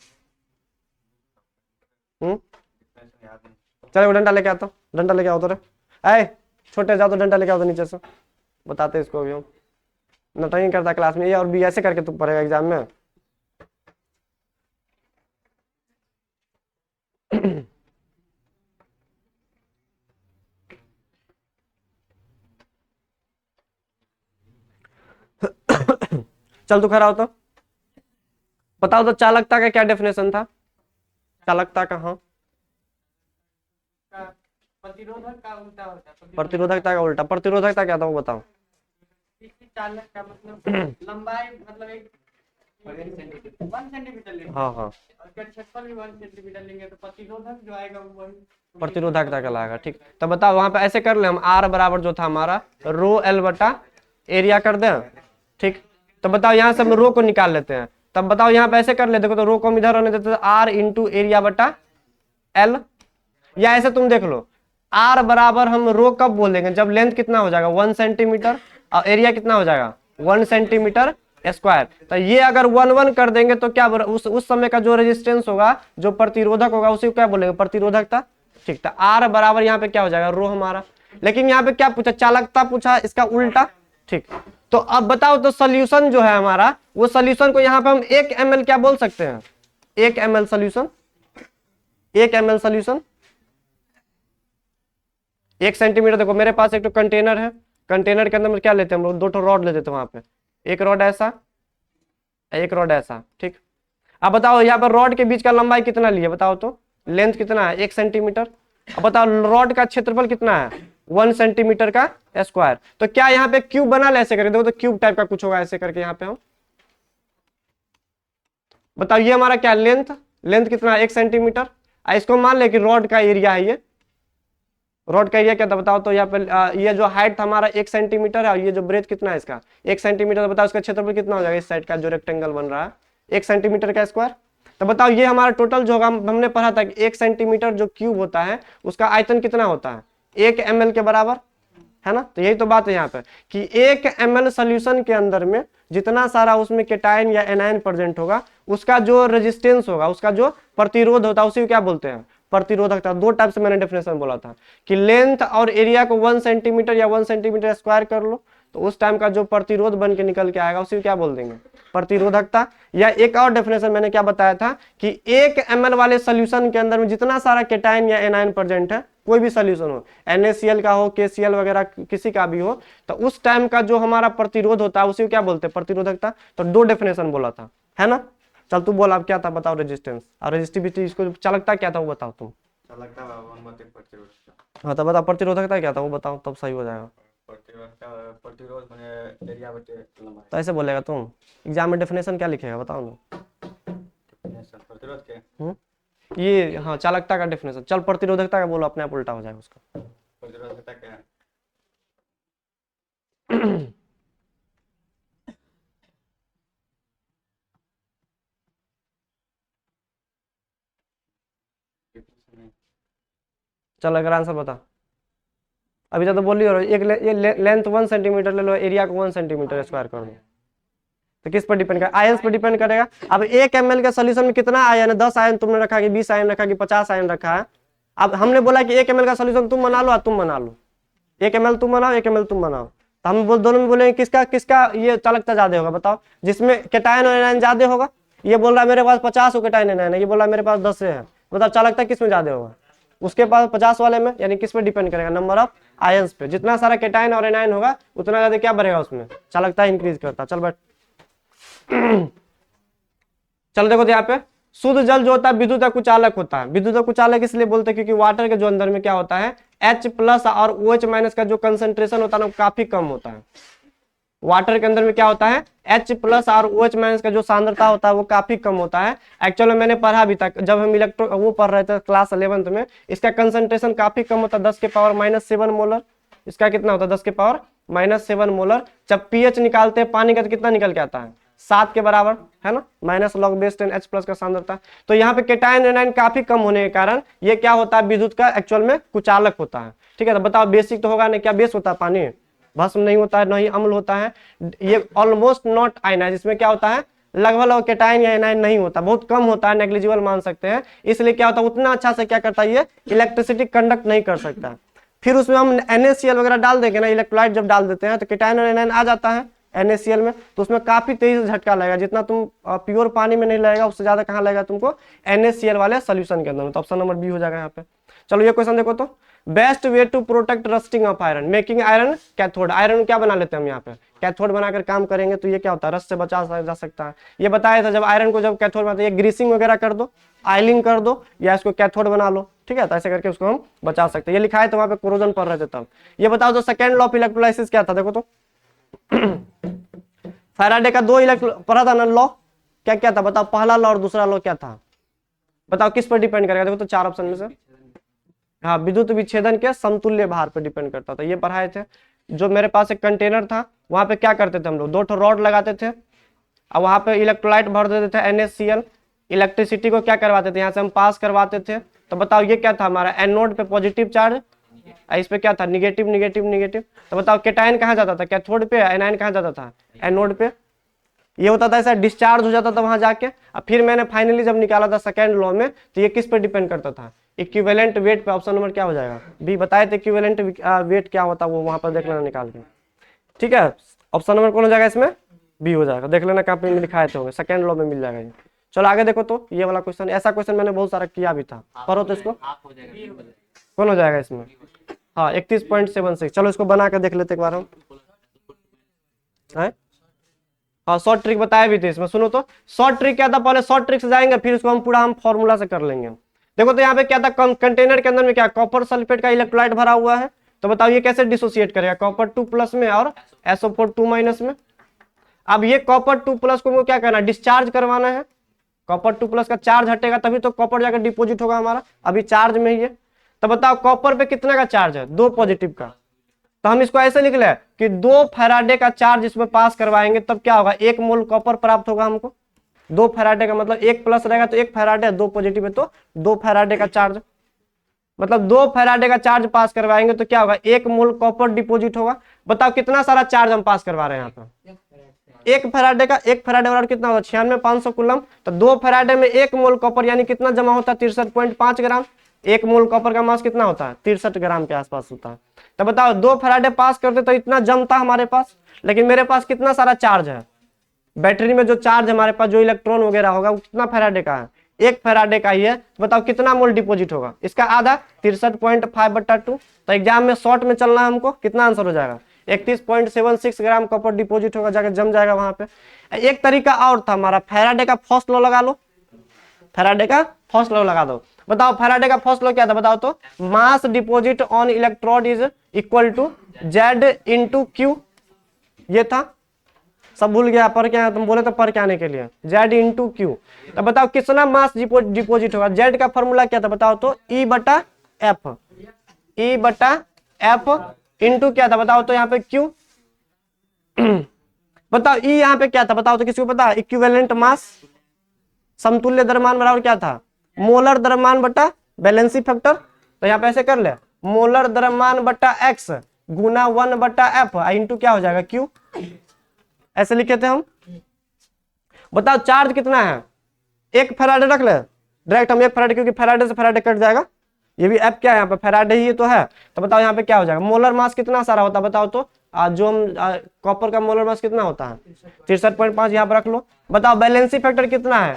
Speaker 1: चलो डंडा लेके आता, डंडा लेके आओ तो रे, आए छोटे जाओ तो डंडा लेके आओ तो नीचे से, बताते इसको अभी हम। नटंकी करता क्लास में, ए और बी ऐसे करके तू पढ़ेगा एग्जाम में। चल तू खड़ा हो तो, बताओ तो चालकता का क्या डेफिनेशन था? चालकता का, हाँ,
Speaker 2: प्रतिरोधक का उल्टा होता है।
Speaker 1: प्रतिरोधकता का उल्टा, प्रतिरोधकता क्या था वो बताओ?
Speaker 2: चालक का मतलब लंबाई, मतलब एक 1 सेंटीमीटर लेंगे,
Speaker 1: हाँ हाँ,
Speaker 2: और क्षेत्रफल भी 1 सेंटीमीटर लेंगे, तो प्रतिरोधक जो आएगा वो
Speaker 1: प्रतिरोधकता कहलाएगा। ठीक, तो बताओ वहां पे ऐसे कर ले हम, आर बराबर जो था हमारा रो एल बटा एरिया कर दें। ठीक, तो बताओ यहाँ से हम रो को निकाल लेते हैं, तब बताओ यहाँ पे ऐसे कर ले, देखो तो रो को हम इधर रहने देते हैं, आर इंटू एरिया बटा एल, या ऐसे तुम देख लो, आर बराबर हम रो कब बोलेंगे? जब लेंथ कितना हो जाएगा? 1 सेंटीमीटर, और एरिया कितना हो जाएगा? 1 सेंटीमीटर स्क्वायर। तो ये अगर 1 कर देंगे तो क्या उस समय का जो रेजिस्टेंस होगा, जो प्रतिरोधक होगा, उसे क्या बोलेंगे? प्रतिरोधकता। ठीक, तो आर बराबर यहाँ पे क्या हो जाएगा? रो हमारा। लेकिन यहाँ पे क्या पूछा? चालकता पूछा, इसका उल्टा। ठीक, तो अब बताओ तो सोल्यूशन जो है हमारा, वो सोल्यूशन को यहाँ पे हम 1 ml क्या बोल सकते हैं? 1 ml solution, 1 ml solution 1 centimetre. देखो मेरे पास एक तो कंटेनर है, कंटेनर के अंदर में क्या लेते हैं हम लोग? 2 रॉड ले देते हैं वहां पे, एक रॉड ऐसा, एक रॉड ऐसा। ठीक, अब बताओ यहाँ पर रॉड के बीच का लंबाई कितना लिया? बताओ तो, लेंथ कितना है? 1 सेंटीमीटर। अब बताओ रॉड का क्षेत्रफल कितना है? 1 सेंटीमीटर का स्क्वायर। तो क्या यहाँ पे क्यूब बना ले? ऐसे करके देखो तो क्यूब टाइप का कुछ होगा, ऐसे करके यहाँ पे हम बताओ, ये हमारा क्या लेंथ, लेंथ कितना है? 1 सेंटीमीटर। इसको मान ले कि रॉड का एरिया है, ये रॉड का एरिया क्या था? बताओ तो यहाँ पे ये जो हाइट हमारा 1 सेंटीमीटर है, और ये जो ब्रेथ कितना है इसका? 1 सेंटीमीटर। बताओ इसका क्षेत्रफल कितना हो जाएगा? इस साइड का जो रेक्टेंगल बन रहा है 1 सेंटीमीटर का स्क्वायर। तो बताओ ये हमारा टोटल जो होगा, हमने पढ़ा था कि 1 सेंटीमीटर जो क्यूब होता है उसका आयतन कितना होता है? 1 ml के बराबर है ना। तो यही तो बात है यहाँ पे कि 1 ml सोल्यूशन के अंदर में जितना सारा उसमें केटायन या एनायन प्रेजेंट होगा, उसका जो रेजिस्टेंस होगा, उसका जो प्रतिरोध होता है, उसी को क्या बोलते हैं? प्रतिरोधकता। 2 टाइप से मैंने डेफिनेशन बोला था कि लेंथ और एरिया को 1 सेंटीमीटर या 1 सेंटीमीटर स्क्वायर कर लो, तो उस टाइम का जो प्रतिरोध बन के निकल के आएगा उसी को क्या बोल देंगे? प्रतिरोधकता। या एक और डेफिनेशन मैंने क्या बताया था कि 1 ml वाले सोल्यूशन के अंदर में जितना सारा केटायन या एनायन प्रेजेंट है, कोई भी सोल्यूशन हो, NaCl का हो, KCl वगैरह किसी का भी हो, तो उस टाइम का जो हमारा प्रतिरोध होता है उसी को क्या बोलते हैं? प्रतिरोधकता। तो 2 डेफिनेशन बोला था, है ना। चल तू बोल अब क्या था, बताओ। रेजिस्टेंस और रेजिस्टिविटी, इसको चालकता क्या था वो बताओ तुम।
Speaker 3: चालकता प्रतिरोध,
Speaker 1: हाँ तो बताओ प्रतिरोधकता क्या था वो बताओ, तब सही हो जाएगा।
Speaker 3: प्रतिरोध मैंने एरिया बटे लंबाई।
Speaker 1: तो ऐसे बोलेगा तुम, एग्जाम में डेफिनेशन क्या लिखेगा बताओ ना।
Speaker 3: Definition, प्रतिरोध के
Speaker 1: ये हाँ चालकता का डेफिनेशन। चल प्रतिरोधकता का बोलो, अपने आप उल्टा हो जाएगा उसका।
Speaker 3: प्रतिरोधकता क्या है?
Speaker 1: चल अगर आंसर बता। अभी तक तो बोली हो एक ये लेंथ 1 सेंटीमीटर ले लो, एरिया को 1 सेंटीमीटर स्क्वायर कर दो, तो किस पर डिपेंड करेगा? आयंस पर डिपेंड करेगा। अब 1 ml के सोल्यूशन में कितना आयन है? 10 आयन तुमने रखा कि 20 आयन रखा कि 50 आयन रखा है? अब हमने बोला कि 1 ml का सोल्यूशन तुम बना लो और तुम बना लो, 1 ml तुम बनाओ 1 ml तुम बनाओ, तो हम दोनों में बोलेंगे किसका किसका ये चालकता ज्यादा होगा? बताओ, जिसमें कैटायन और एनायन ज्यादा होगा। ये बोल रहा है मेरे पास 50 कैटायन एनायन है, ये बोल रहा है मेरे पास 10 है। बताओ चालकता किस में ज्यादा होगा? उसके पास 50 वाले में, यानी किस पे डिपेंड करेगा? नंबर ऑफ आयंस पे। जितना सारा कैटायन और एनायन होगा उतना ज्यादा क्या बढ़ेगा उसमें? चालकता इंक्रीज करता। चल बैठ। चल देखो तो यहाँ पे शुद्ध जल जो होता है विद्युत कुचालक होता है। विद्युत कुचालक इसलिए बोलते हैं क्योंकि वाटर के जो अंदर में क्या होता है H+ और OH- का जो कंसंट्रेशन होता है ना काफी कम होता है। वाटर के अंदर में क्या होता है H+ और OH- का जो सांद्रता होता है वो काफी कम होता है। एक्चुअली में मैंने पढ़ा भी था जब हम इलेक्ट्रो वो पढ़ रहे थे क्लास 11th में, इसका कंसंट्रेशन काफी कम होता है, 10⁻⁻7 मोलर। इसका कितना होता है? 10⁻⁻7 मोलर। जब pH निकालते हैं पानी का तो कितना निकल के आता है? 7 के बराबर है ना, -log10 H+ का सांद्रता। तो यहाँ पे कैटायन एनायन काफी कम होने के कारण ये क्या होता है विद्युत का एक्चुअल में कुचालक होता है। ठीक है, तो बताओ बेसिक तो होगा नहीं, क्या बेस होता है? पानी भस्म नहीं होता है, न ही अम्ल होता है। ये ऑलमोस्ट नॉट आयनाइज, इसमें क्या होता है लगभग कैटायन या एनायन नहीं होता, बहुत कम होता है, नेग्लिजिबल मान सकते हैं। इसलिए क्या होता है उतना अच्छा से क्या करता है ये इलेक्ट्रिसिटी कंडक्ट नहीं कर सकता। फिर उसमें हम NaCl वगैरह डाल देंगे ना, इलेक्ट्रोलाइट जब डाल देते हैं तो कैटायन और एनायन आ जाता है NaCl में, तो उसमें काफी तेजी से झटका लगेगा। जितना तुम प्योर पानी में नहीं लगेगा उससे ज्यादा कहाँ लगेगा तुमको? NaCl वाले सोल्यूशन के अंदर में। तो ऑप्शन नंबर बी हो जाएगा यहाँ पे। चलो ये क्वेश्चन देखो तो, best way to protect rusting of iron, making iron cathode. Iron क्या बना लेते हैं हम यहाँ पे? कैथोड बनाकर काम करेंगे तो ये क्या होता है रस्ट से बचा जा सकता है। ये बताया था जब आयरन को जब कैथोड बनाते हैं, ये ग्रीसिंग वगैरह कर दो, आयलिंग कर दो या इसको कैथोड बना लो। ठीक है, तो ऐसे करके उसको हम बचा सकते हैं। ये लिखा है तो वहां पे कोरोजन पढ़ रहे थे तब। ये बताओ तो सेकेंड लॉ ऑफ इलेक्ट्रोलाइसिस क्या था? देखो तो फैराडे का 2 इलेक्ट्रो पढ़ा था ना लॉ, क्या क्या था बताओ? पहला लॉ और दूसरा लॉ क्या था बताओ? किस पर डिपेंड करेगा? देखो तो 4 ऑप्शन में से हाँ विद्युत विच्छेदन के समतुल्य भार पर डिपेंड करता था। ये पढ़ाए थे। जो मेरे पास एक कंटेनर था वहां पे क्या करते थे हम लोग, 2 रॉड लगाते थे और वहां पे इलेक्ट्रोलाइट भर देते थे NaCl, इलेक्ट्रिसिटी को क्या करवाते थे यहाँ से हम पास करवाते थे। तो बताओ ये क्या था हमारा? एनोड पे पॉजिटिव चार्ज, इस पे क्या था? Negative negative negative. तो बताओ कैटायन कहाँ जाता था? कैथोड पे। एनायन कहाँ जाता था? एनोड पे। ये होता था ऐसा डिस्चार्ज हो जाता था वहां जाके। अब फिर मैंने फाइनली जब निकाला था सेकेंड लॉ में तो ये किस पे डिपेंड करता था? इक्विवेलेंट वेट पे। ऑप्शन नंबर क्या हो जाएगा? बी। बताए थे इक्विवेलेंट वेट क्या होता है वो वहां पर देख लेना निकाल के। ठीक है, ऑप्शन नंबर कौन हो जाएगा इसमें? बी हो जाएगा। देख लेना कहाँ पे लिखाए थे, सेकेंड लॉ में मिल जाएगा ये। चलो आगे देखो तो, ये वाला क्वेश्चन, ऐसा क्वेश्चन मैंने बहुत सारा किया भी था, पढ़ो तो इसको। कौन हो जाएगा इसमें? हाँ 31.76। चलो इसको बना कर देख लेते एक बार हम। हाँ शॉर्ट ट्रिक बताया भी थे इसमें, सुनो तो। शॉर्ट ट्रिक क्या था? पहले शॉर्ट ट्रिक से जाएंगे फिर उसको हम पूरा हम फॉर्मूला से कर लेंगे। देखो तो यहाँ पे क्या था, कंटेनर के अंदर में क्या कॉपर सल्फेट का इलेक्ट्रोलाइट भरा हुआ है। तो बताओ ये कैसे डिसोसिएट करेगा? कॉपर 2+ में और SO4 2- में। अब ये कॉपर 2+ को क्या करना? डिस्चार्ज करवाना है। कॉपर 2+ का चार्ज हटेगा तभी तो कॉपर जाकर डिपोजिट होगा हमारा, अभी चार्ज में ही है। तो बताओ कॉपर पे कितना का चार्ज है? 2 पॉजिटिव का। तो हम इसको ऐसे लिख ले कि 2 फैराडे का चार्ज इसमें पास करवाएंगे तब क्या होगा? 1 मोल कॉपर प्राप्त होगा हमको। 2 फैराडे का मतलब 1+ रहेगा तो 1 फैराडे, 2 पॉजिटिव है तो 2 फैराडे का चार्ज, मतलब 2 फैराडे का चार्ज पास करवाएंगे तो क्या होगा? 1 मोल कॉपर डिपोजिट होगा। बताओ कितना सारा चार्ज हम पास करवा रहे हैं यहाँ पे? 1 फैराडे का। 1 फैराडे बराबर कितना होगा? 96,500 कूलम। तो 2 फैराडे में 1 मोल कॉपर यानी कितना जमा होता है? 63.5 ग्राम। 1 मोल कॉपर का मास कितना होता है? 63 ग्राम के आसपास होता है। तो बताओ 2 फैराडे पास करते तो इतना जमता हमारे पास, लेकिन मेरे पास कितना सारा चार्ज है? बैटरी में जो चार्ज हमारे पास जो इलेक्ट्रॉन वगैरह होगा वो कितना फैराडे का है? 1 फैराडे का ही है। बताओ कितना मोल डिपोजिट होगा? इसका आधा 63.5/2। तो एग्जाम में शॉर्ट में चलना है हमको, कितना आंसर हो जाएगा? 31.76 ग्राम कॉपर डिपोजिट होगा, जाकर जम जाएगा वहां पे। एक तरीका और था हमारा, फैराडे का फर्स्ट लॉ लगा लो। फैराडे का फर्स्ट लॉ लगा दो। बताओ फैराडे का फर्स्ट लॉ क्या था? बताओ तो। Mass deposit on electrode is equal to Z × Q, ये था। सब भूल गया, पर क्या तुम बोले तो पर क्या आने के लिए, जेड इंटू क्यू। तो बताओ कितना मास डिपोजिट होगा, जेड का फॉर्मूला क्या था बताओ तो, ई बटा एफ, ई बटा एफ इंटू क्या था बताओ तो यहाँ पे क्यू। बताओ ई यहाँ पे क्या था बताओ तो, किसी को पता, इक्विवेलेंट मास, समतुल्य द्रव्यमान बराबर क्या था, मोलर द्रव्यमान बटा बैलेंसी फैक्टर। तो यहाँ पे ऐसे कर ले, मोलर द्रव्यमान बटा एक्स गुना 1 बटा एफ इंटू क्या हो जाएगा क्यू, ऐसे लिखे थे हम। बताओ चार्ज कितना है, 1 फैराडे रख ले डायरेक्ट हम, 1 फैराडे, क्योंकि फैराडे से फैराडे कट जाएगा, ये भी एफ क्या है यहाँ पे फैराडे ही तो है। तो बताओ यहाँ पे क्या हो जाएगा, मोलर मास कितना सारा होता है बताओ तो, जो हम कॉपर का मोलर मास कितना होता है 63.5, यहाँ पे रख लो। बताओ बैलेंसी फैक्टर कितना है,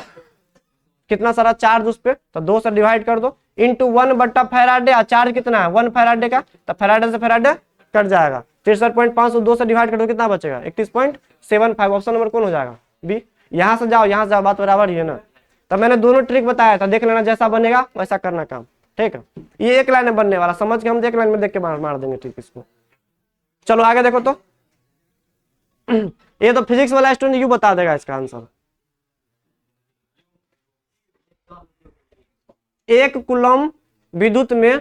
Speaker 1: कितना सारा चार्ज उस पर, तो 2 से डिवाइड कर दो इंटू 1 बट्टा फैराडे, और चार्ज कितना है 1 फैराडे का, तो फैराडे से फैराडे कट जाएगा, 63.5 2 से डिवाइड कर दो कितना बचेगा 31.75। ऑप्शन नंबर कौन हो जाएगा बी। यहाँ से जाओ, बात बराबर ही है ना। तो मैंने दोनों ट्रिक बताया था, देख लेना जैसा बनेगा वैसा करना काम, ठीक है। ये एक लाइन में बनने वाला, समझ के हम एक लाइन में देख के मार देंगे, ठीक इसको। चलो आगे देखो तो, ये तो फिजिक्स वाला स्टूडेंट यू बता देगा इसका आंसर। 1 कूलम विद्युत में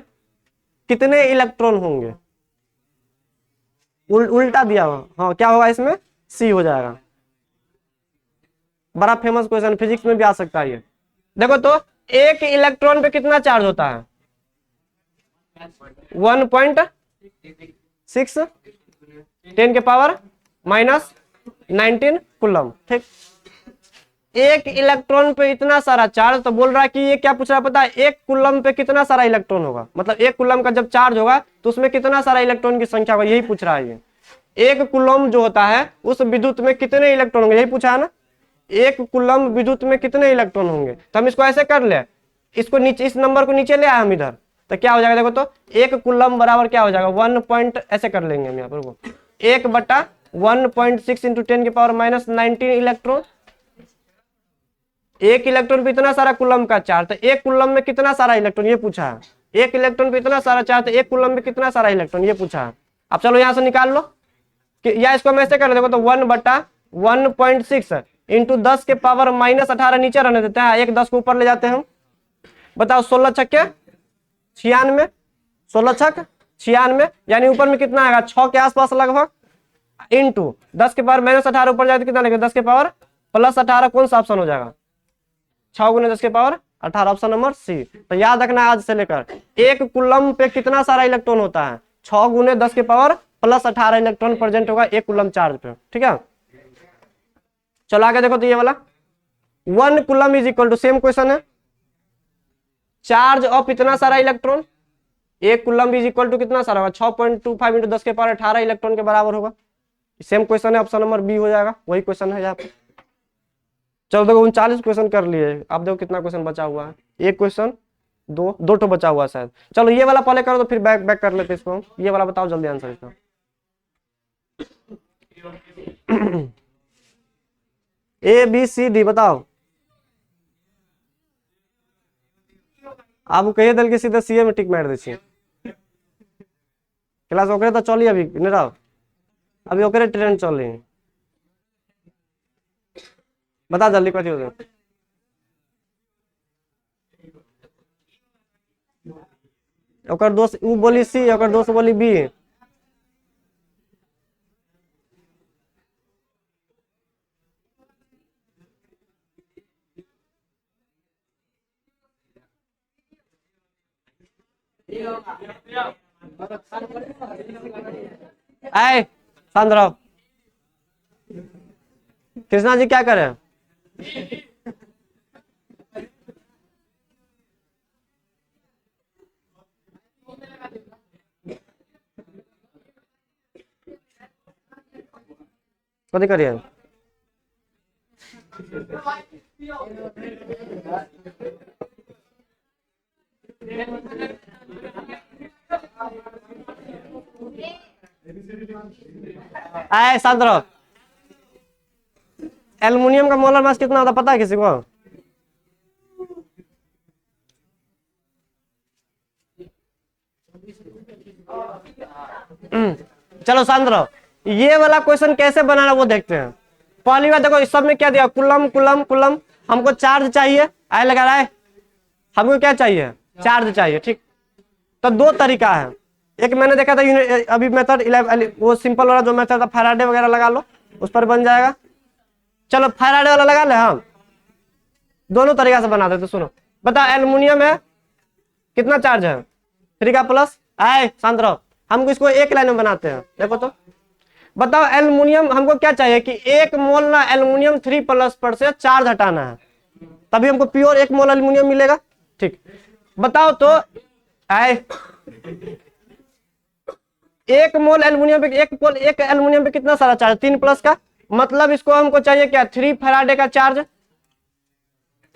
Speaker 1: कितने इलेक्ट्रॉन होंगे, उल्टा दिया हुआ, हाँ क्या होगा इसमें, सी हो जाएगा। बड़ा फेमस क्वेश्चन, फिजिक्स में भी आ सकता है ये। देखो तो 1 इलेक्ट्रॉन पे कितना चार्ज होता है 1.6 10 के पावर -19 कूलम, ठीक। 1 इलेक्ट्रॉन पे इतना सारा चार्ज, तो बोल रहा है कि ये क्या पूछ रहा है पता है, 1 कूलम पे कितना सारा इलेक्ट्रॉन होगा, मतलब 1 कूलम का जब चार्ज होगा तो उसमें कितना सारा इलेक्ट्रॉन की संख्या होगा, यही पूछ रहा है ये। 1 कूलम जो होता है उस विद्युत में कितने इलेक्ट्रॉन होंगे, यही पूछा है ना, 1 कूलम विद्युत में कितने इलेक्ट्रॉन होंगे। तो हम इसको ऐसे कर ले, इसको नीचे, इस नंबर को नीचे ले आए हम इधर, तो क्या हो जाएगा देखो तो, 1 कूलम बराबर क्या हो जाएगा 1 पॉइंट, ऐसे कर लेंगे हम यहाँ पर, 1 बटा 1.6 इंटू 10 के पावर -19 इलेक्ट्रॉन। 1 इलेक्ट्रॉन पे इतना सारा कूलम का चार्ज, तो 1 कूलम में कितना सारा इलेक्ट्रॉन ये पूछा है, 1 इलेक्ट्रॉन पे इतना सारा चार्ज, तो 1 कूलम में कितना सारा इलेक्ट्रॉन ये पूछा है। अब चलो यहाँ से निकाल लो, या इसको हम ऐसे कर देखो तो 1 बटा 1.6 इंटू 10 के पावर -18 नीचे रहने देते हैं, 1 10 को ऊपर ले जाते हैं। बताओ 16 छक्के 96, 16 छक 96, यानी ऊपर में कितना आएगा 6 के आसपास लगभग, इंटू 10 के पावर -18 ऊपर जाए तो कितना लगेगा 10 के पावर +18, कौन सा ऑप्शन हो जाएगा 6 गुने 10 के पावर 18, ऑप्शन नंबर सी। तो याद रखना आज से लेकर, 1 कूलम पे कितना सारा इलेक्ट्रॉन होता है 6 गुने 10 के पावर +18 इलेक्ट्रॉन प्रेजेंट होगा 1 कूलम चार्ज पे, ठीक है। चलो आगे देखो तो ये वाला 1 coulomb is equal to, same question है, चार्ज ऑफ इतना सारा electron, 1 coulomb is equal to कितना सारा होगा 6.25 इंटू 10 के पावर 18 इलेक्ट्रॉन के बराबर होगा। सेम क्वेश्चन है, ऑप्शन नंबर बी हो जाएगा, वही क्वेश्चन है यहाँ पे। चलो देखो 39 क्वेश्चन कर लिए, अब देखो कितना क्वेश्चन बचा हुआ है, 1 क्वेश्चन, 2 तो बचा हुआ है शायद। चलो ये वाला पहले करो तो फिर बैक कर लेते इसको, ये वाला बताओ जल्दी आंसर इसका। ABCD बताओ, आप कहिए दल के सीधे सीए में टिक मार दे, क्लास ओकरे तो चलिए अभी निराव, अभी ओकरे ट्रेंड चल रही, बता जल्दी कथी हो जाए। ओकर दोस्त उ बोली सी, ओकर दोस्त बोली बी। आए सांद्रव, कृष्णा जी क्या करे, कथी करिए, आए सांद्रव, एल्युमिनियम का मोलर मास कितना होता पता है किसी को, चलो सांद्रव ये वाला क्वेश्चन कैसे बनाना वो देखते हैं। पहली बात देखो इस सब में क्या दिया, कुलम कुलम कुलम, हमको चार्ज चाहिए, आए लगा रहा है, हमको क्या चाहिए, चार्ज चाहिए, ठीक। तो दो तरीका है, एक मैंने देखा था अभी मेथड 11 वो सिंपल वाला जो मेथड था फैराडे वगैरह लगा लो उस पर बन जाएगा। चलो फैराडे वाला लगा ले, हम दोनों तरीका से बना देते। सुनो बताओ एल्युमिनियम है, कितना चार्ज है 3 का प्लस, आए शांत रहो, हमको इसको एक लाइन में बनाते हैं। देखो तो बताओ एल्युमिनियम हमको क्या चाहिए कि 1 मोल ना एल्युमिनियम 3+ पर से चार्ज हटाना है, तभी हमको प्योर 1 मोल एल्युमिनियम मिलेगा, ठीक। बताओ तो आए 1 मोल एल्युमिनियम पे एक एल्युमिनियम पे कितना सारा चार्ज, 3+ का, मतलब इसको हमको चाहिए क्या 3 फैराडे का चार्ज,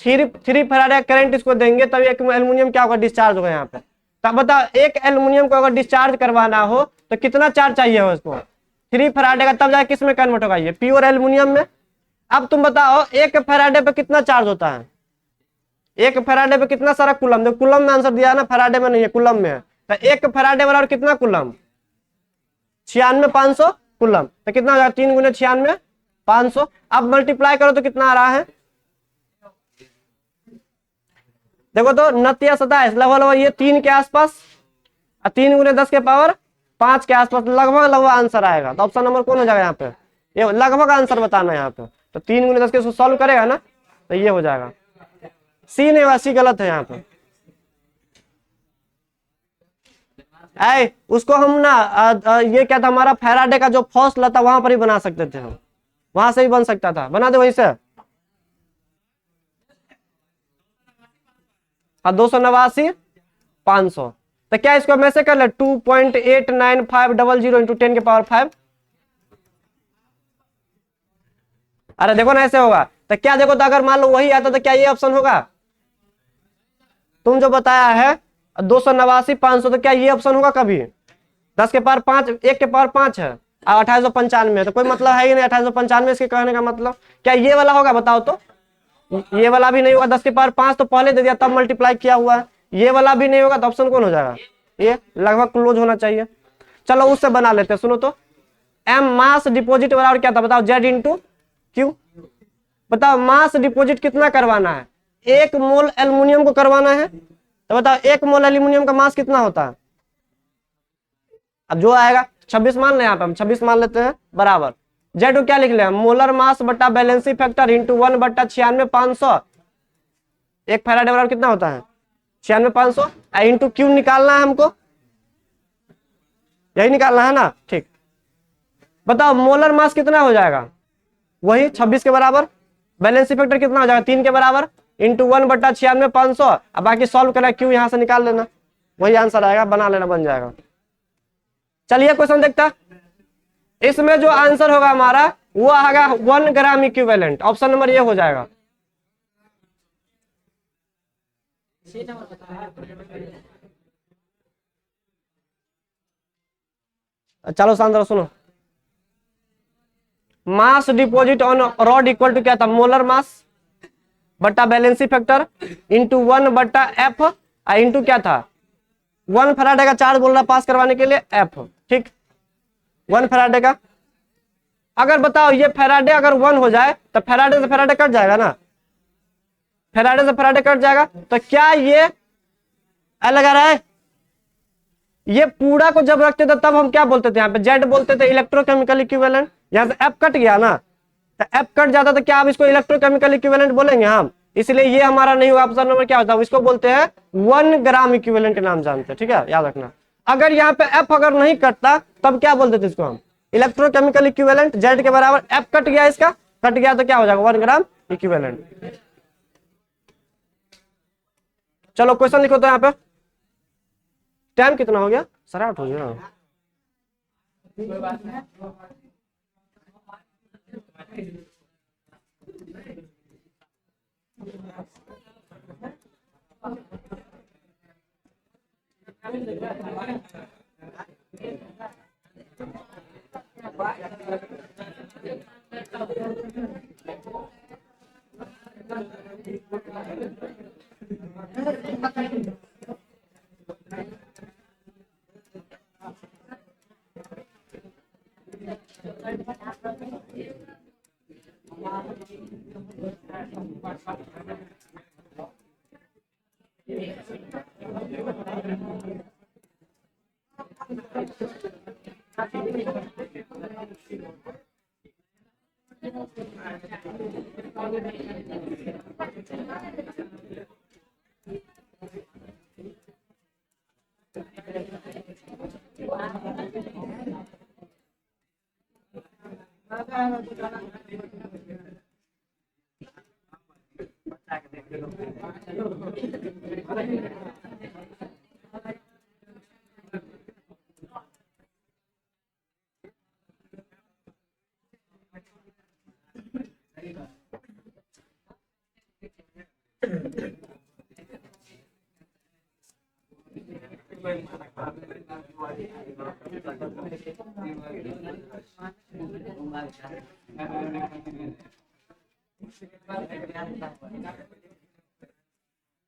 Speaker 1: 3 फैराडे करंट इसको देंगे तभी एक एल्युमिनियम क्या होगा, डिस्चार्ज होगा यहाँ पे। तब बताओ एक एल्युमिनियम को अगर डिस्चार्ज करवाना हो तो कितना चार्ज चाहिए हो उसको, 3 फैराडे का, तब जाके किस में कन्वर्ट होगा, ये प्योर एल्युमिनियम में। अब तुम बताओ 1 फैराडे पे कितना चार्ज होता है, 1 फैराडे पे कितना सारा कूलम, देखो कूलम में आंसर दिया ना, फैराडे में नहीं है कूलम में है, तो 1 फैराडे वाला और कितना कूलम, 96,500 कूलम, तो कितना होगा 3 × 96 500। अब मल्टीप्लाई करो तो कितना आ रहा है, देखो तो 29 लगभग ये 3 के आसपास, 3 × 10 के पावर 5 के आसपास लगभग आंसर आएगा। तो ऑप्शन नंबर कौन हो जाएगा यहाँ पे, ये लगभग आंसर बताना है यहाँ पे। तो 3 × 10 के सॉल्व करेगा ना तो ये हो जाएगा, सी नहीं, सी गलत है यहाँ पे। ऐ उसको हम ना ये क्या था हमारा फैराडे का जो फर्स्ट लता था वहां पर ही बना सकते थे हम, वहां से ही बन सकता था, बना दे वहीं से। हाँ 289,500, तो क्या इसको मैं से कर ले 2.8950 इंटू 10 के पावर 5। अरे देखो ना ऐसे होगा, तो क्या देखो तो अगर मान लो वही आता तो क्या ये ऑप्शन होगा, तुम जो बताया है 289,500, तो क्या ये ऑप्शन होगा कभी, 10 के पावर 5 1 के पावर 5 है और 2895, तो कोई मतलब है ही नहीं 2895 इसके कहने का मतलब। क्या ये वाला होगा बताओ तो, ये वाला भी नहीं होगा, 10 के पावर 5 तो पहले दे दिया तब मल्टीप्लाई किया हुआ है, ये वाला भी नहीं होगा, तो ऑप्शन कौन हो जाएगा, ये लगभग क्लोज होना चाहिए। चलो उससे बना लेते हैं, सुनो तो एम मास डिपोजिट बराबर क्या था बताओ, जेड इंटू क्यू। बताओ मास डिपोजिट कितना करवाना है, 1 मोल एल्युमिनियम को करवाना है, तो बताओ 1 मोल एल्युमिनियम का मास कितना होता है, अब जो आएगा 26 मान ले, यहाँ पे हम 26 मान लेते हैं, बराबर जेड को क्या लिख ले, मोलर मास बटा बैलेंसी फैक्टर इंटू 1/96,500, 1 फैराडे बराबर कितना होता है 96,500, इंटू क्यू निकालना है हमको, यही निकालना है ना, ठीक। बताओ मोलर मास कितना हो जाएगा, वही 26 के बराबर, बैलेंसी फैक्टर कितना हो जाएगा 3 के बराबर, इंटू 1/96,500, अब बाकी सॉल्व करना क्यू यहां से निकाल लेना, वही आंसर आएगा, बना लेना, बन जाएगा। चलिए क्वेश्चन देखता, इसमें जो आंसर होगा हमारा वो आएगा 1 ग्राम इक्विवेलेंट, ऑप्शन नंबर ये हो जाएगा। चलो शांत सुनो, mass deposit on rod equal to क्या था, मोलर मास बटा valency factor into 1/f into क्या था 1 फैराडे का चार्ज बोल रहा पास करवाने के लिए एफ, ठीक 1 फैराडे का। अगर बताओ ये फैराडे अगर 1 हो जाए तो फैराडे से फैराडे कट जाएगा ना, फैराडे से फैराडे कट जाएगा, तो क्या ये लगा रहा है, ये पूरा को जब रखते थे तब हम क्या बोलते थे, यहाँ पे जेड बोलते थे इलेक्ट्रोकेमिकल इक्विवेलेंट, यहाँ से एफ कट गया ना, तो एफ कट जाता तो क्या आप इसको इलेक्ट्रोकेमिकल इक्विवेलेंट बोलेंगे हम, इसलिए ये हमारा नहीं होगा, ऑप्शन नंबर क्या होता है, इसको बोलते हैं 1 ग्राम इक्विवेलेंट के नाम जानते हैं, ठीक है याद रखना। अगर यहाँ पे एफ अगर नहीं कटता तब क्या बोलते थे इसको हम, इलेक्ट्रोकेमिकल इक्विवेलेंट, जेड के बराबर, एफ कट गया, इसका कट गया तो क्या हो जाएगा 1 ग्राम इक्विवेलेंट। चलो क्वेश्चन लिखो तो यहाँ पे, टाइम कितना हो गया, 8:30 हो गया।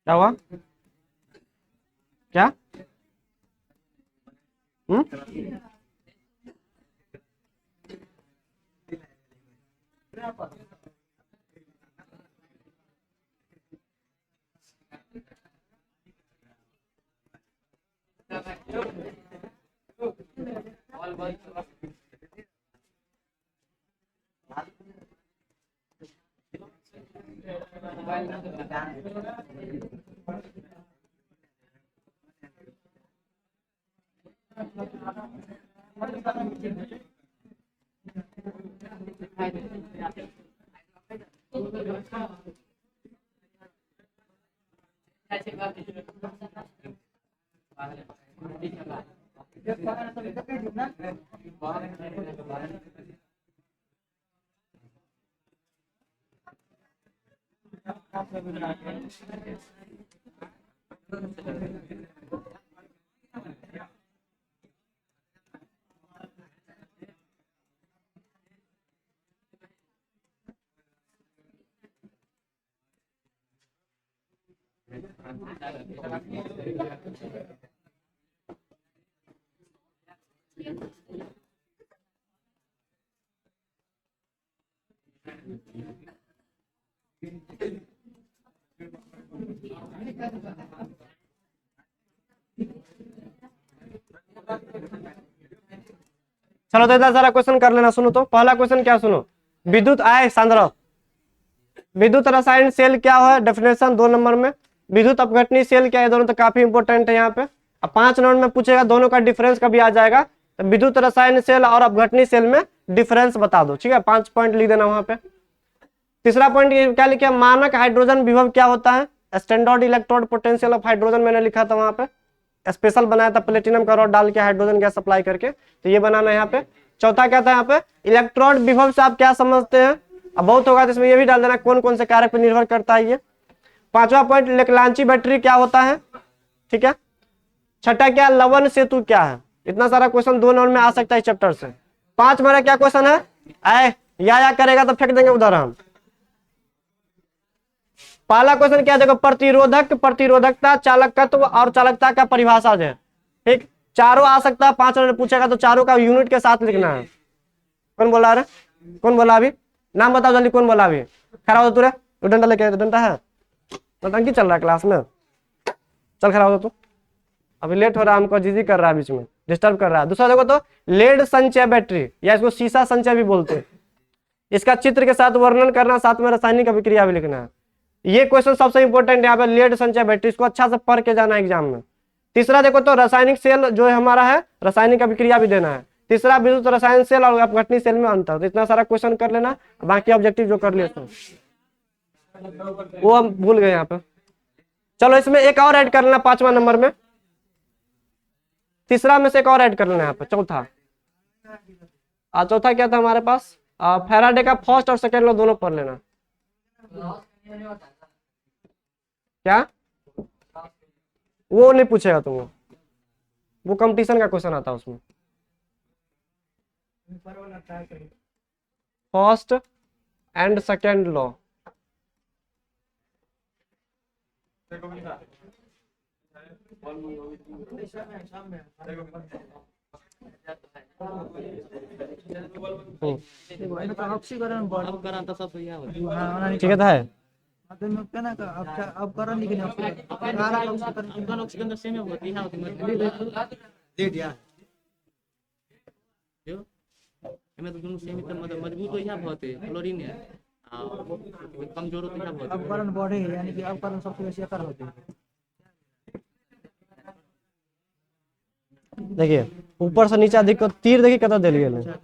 Speaker 1: क्या हुआ? क्या? हम्म? चलो तो इतना सारा क्वेश्चन कर लेना। सुनो तो पहला क्वेश्चन क्या, सुनो। विद्युत आय सांद्र, विद्युत रसायन सेल क्या है, डेफिनेशन 2 नंबर में। विद्युत अपघटनी सेल क्या है, दोनों तो काफी इंपोर्टेंट है यहाँ पे। अब 5 नंबर में पूछेगा दोनों का डिफरेंस कभी आ जाएगा, तो विद्युत रसायन सेल और अपघटनी सेल में डिफरेंस बता दो, ठीक है। 5 पॉइंट लिख देना वहां पे। तीसरा पॉइंट क्या लिखा, मानक हाइड्रोजन विभव क्या होता है, standard electrode potential of hydrogen मैंने लिखा था वहां पे, स्पेशल बनाया था प्लेटिनम का रॉड डाल के हाइड्रोजन गैस सप्लाई करके, तो ये बनाना है यहाँ पे। चौथा क्या था यहाँ पे, इलेक्ट्रोड विभव से आप क्या समझते हैं, अब बहुत होगा तो इसमें ये भी डाल देना कौन कौन से कारक पर निर्भर करता है ये। 5वां पॉइंट, लेक्लांची बैटरी क्या होता है, ठीक है। छठा क्या, लवन सेतु क्या है। इतना सारा क्वेश्चन 2 नंबर में आ सकता है चैप्टर से। 5 मेरा क्या क्वेश्चन है, आए या करेगा तो फेंक देंगे उधर हम। पहला क्वेश्चन क्या, देखो प्रतिरोधक, प्रतिरोधकता, चालकत्व और चालकता का परिभाषा जो है, ठीक। चारों आ सकता है, 5 नंबर पूछेगा तो चारों का यूनिट के साथ लिखना है। कौन बोला रहे, कौन बोला अभी, नाम बताओ जल्दी, कौन बोला अभी, खड़ा हो तू रे, डंडा लेके, डंडा है, नौटंकी चल रहा है क्लास में, चल खड़ा हो तू, अभी लेट हो रहा है, हमको जीजी कर रहा है, बीच में डिस्टर्ब कर रहा है। दूसरा देखो तो लेड संचय बैटरी, या इसको शीशा संचय भी बोलते हैं, इसका चित्र के साथ वर्णन करना, साथ में रासायनिक अभिक्रिया भी लिखना है। ये क्वेश्चन सबसे इंपॉर्टेंट यहाँ पे, लेड संचय बैटरी, इसको अच्छा से पढ़ के जाना एग्जाम में। तीसरा देखो तो रासायनिक सेल जो है हमारा है, रासायनिक अभिक्रिया भी देना है। तीसरा विद्युत रसायन सेल और अपघटनी सेल में अंतर, तो इतना सारा क्वेश्चन कर लेना, बाकी ऑब्जेक्टिव जो कर लिए वो हम भूल गए यहाँ पे। चलो इसमें एक और ऐड कर लेना 5वां नंबर में, तीसरा में से एक और ऐड कर लेना यहाँ पे, चौथा। चौथा क्या था हमारे पास, फैराडे का फर्स्ट और सेकेंड लॉ दोनों पढ़ लेना। क्या, वो नहीं पूछेगा तुमको, वो कंपटीशन का क्वेश्चन आता है उसमें। फर्स्ट एंड सेकेंड लॉ,
Speaker 4: देखो इनका तो ऑक्सीकरण बढ़
Speaker 2: अब करा तो सब यहाँ होता
Speaker 4: हाँ ना
Speaker 1: ठीक है था है
Speaker 4: तो मैं कहना का अब करण लेकिन ऑक्सीकरण काला ऑक्सीकरण
Speaker 2: है दोनों ऑक्सीजन तो सेम होती है यहाँ होती है
Speaker 4: दे दिया
Speaker 2: जो हमें तो दोनों सेम ही तो मतलब मजबूत तो यहाँ बहुत है क्लोरीन है कमजोर होती है यहाँ बहुत
Speaker 4: अब करण बढ़े यानी कि अब करण सबसे बेसी कर होते हैं
Speaker 1: देखिए ऊपर से नीचे अधिक तीर देखिए कितना दिल गेल है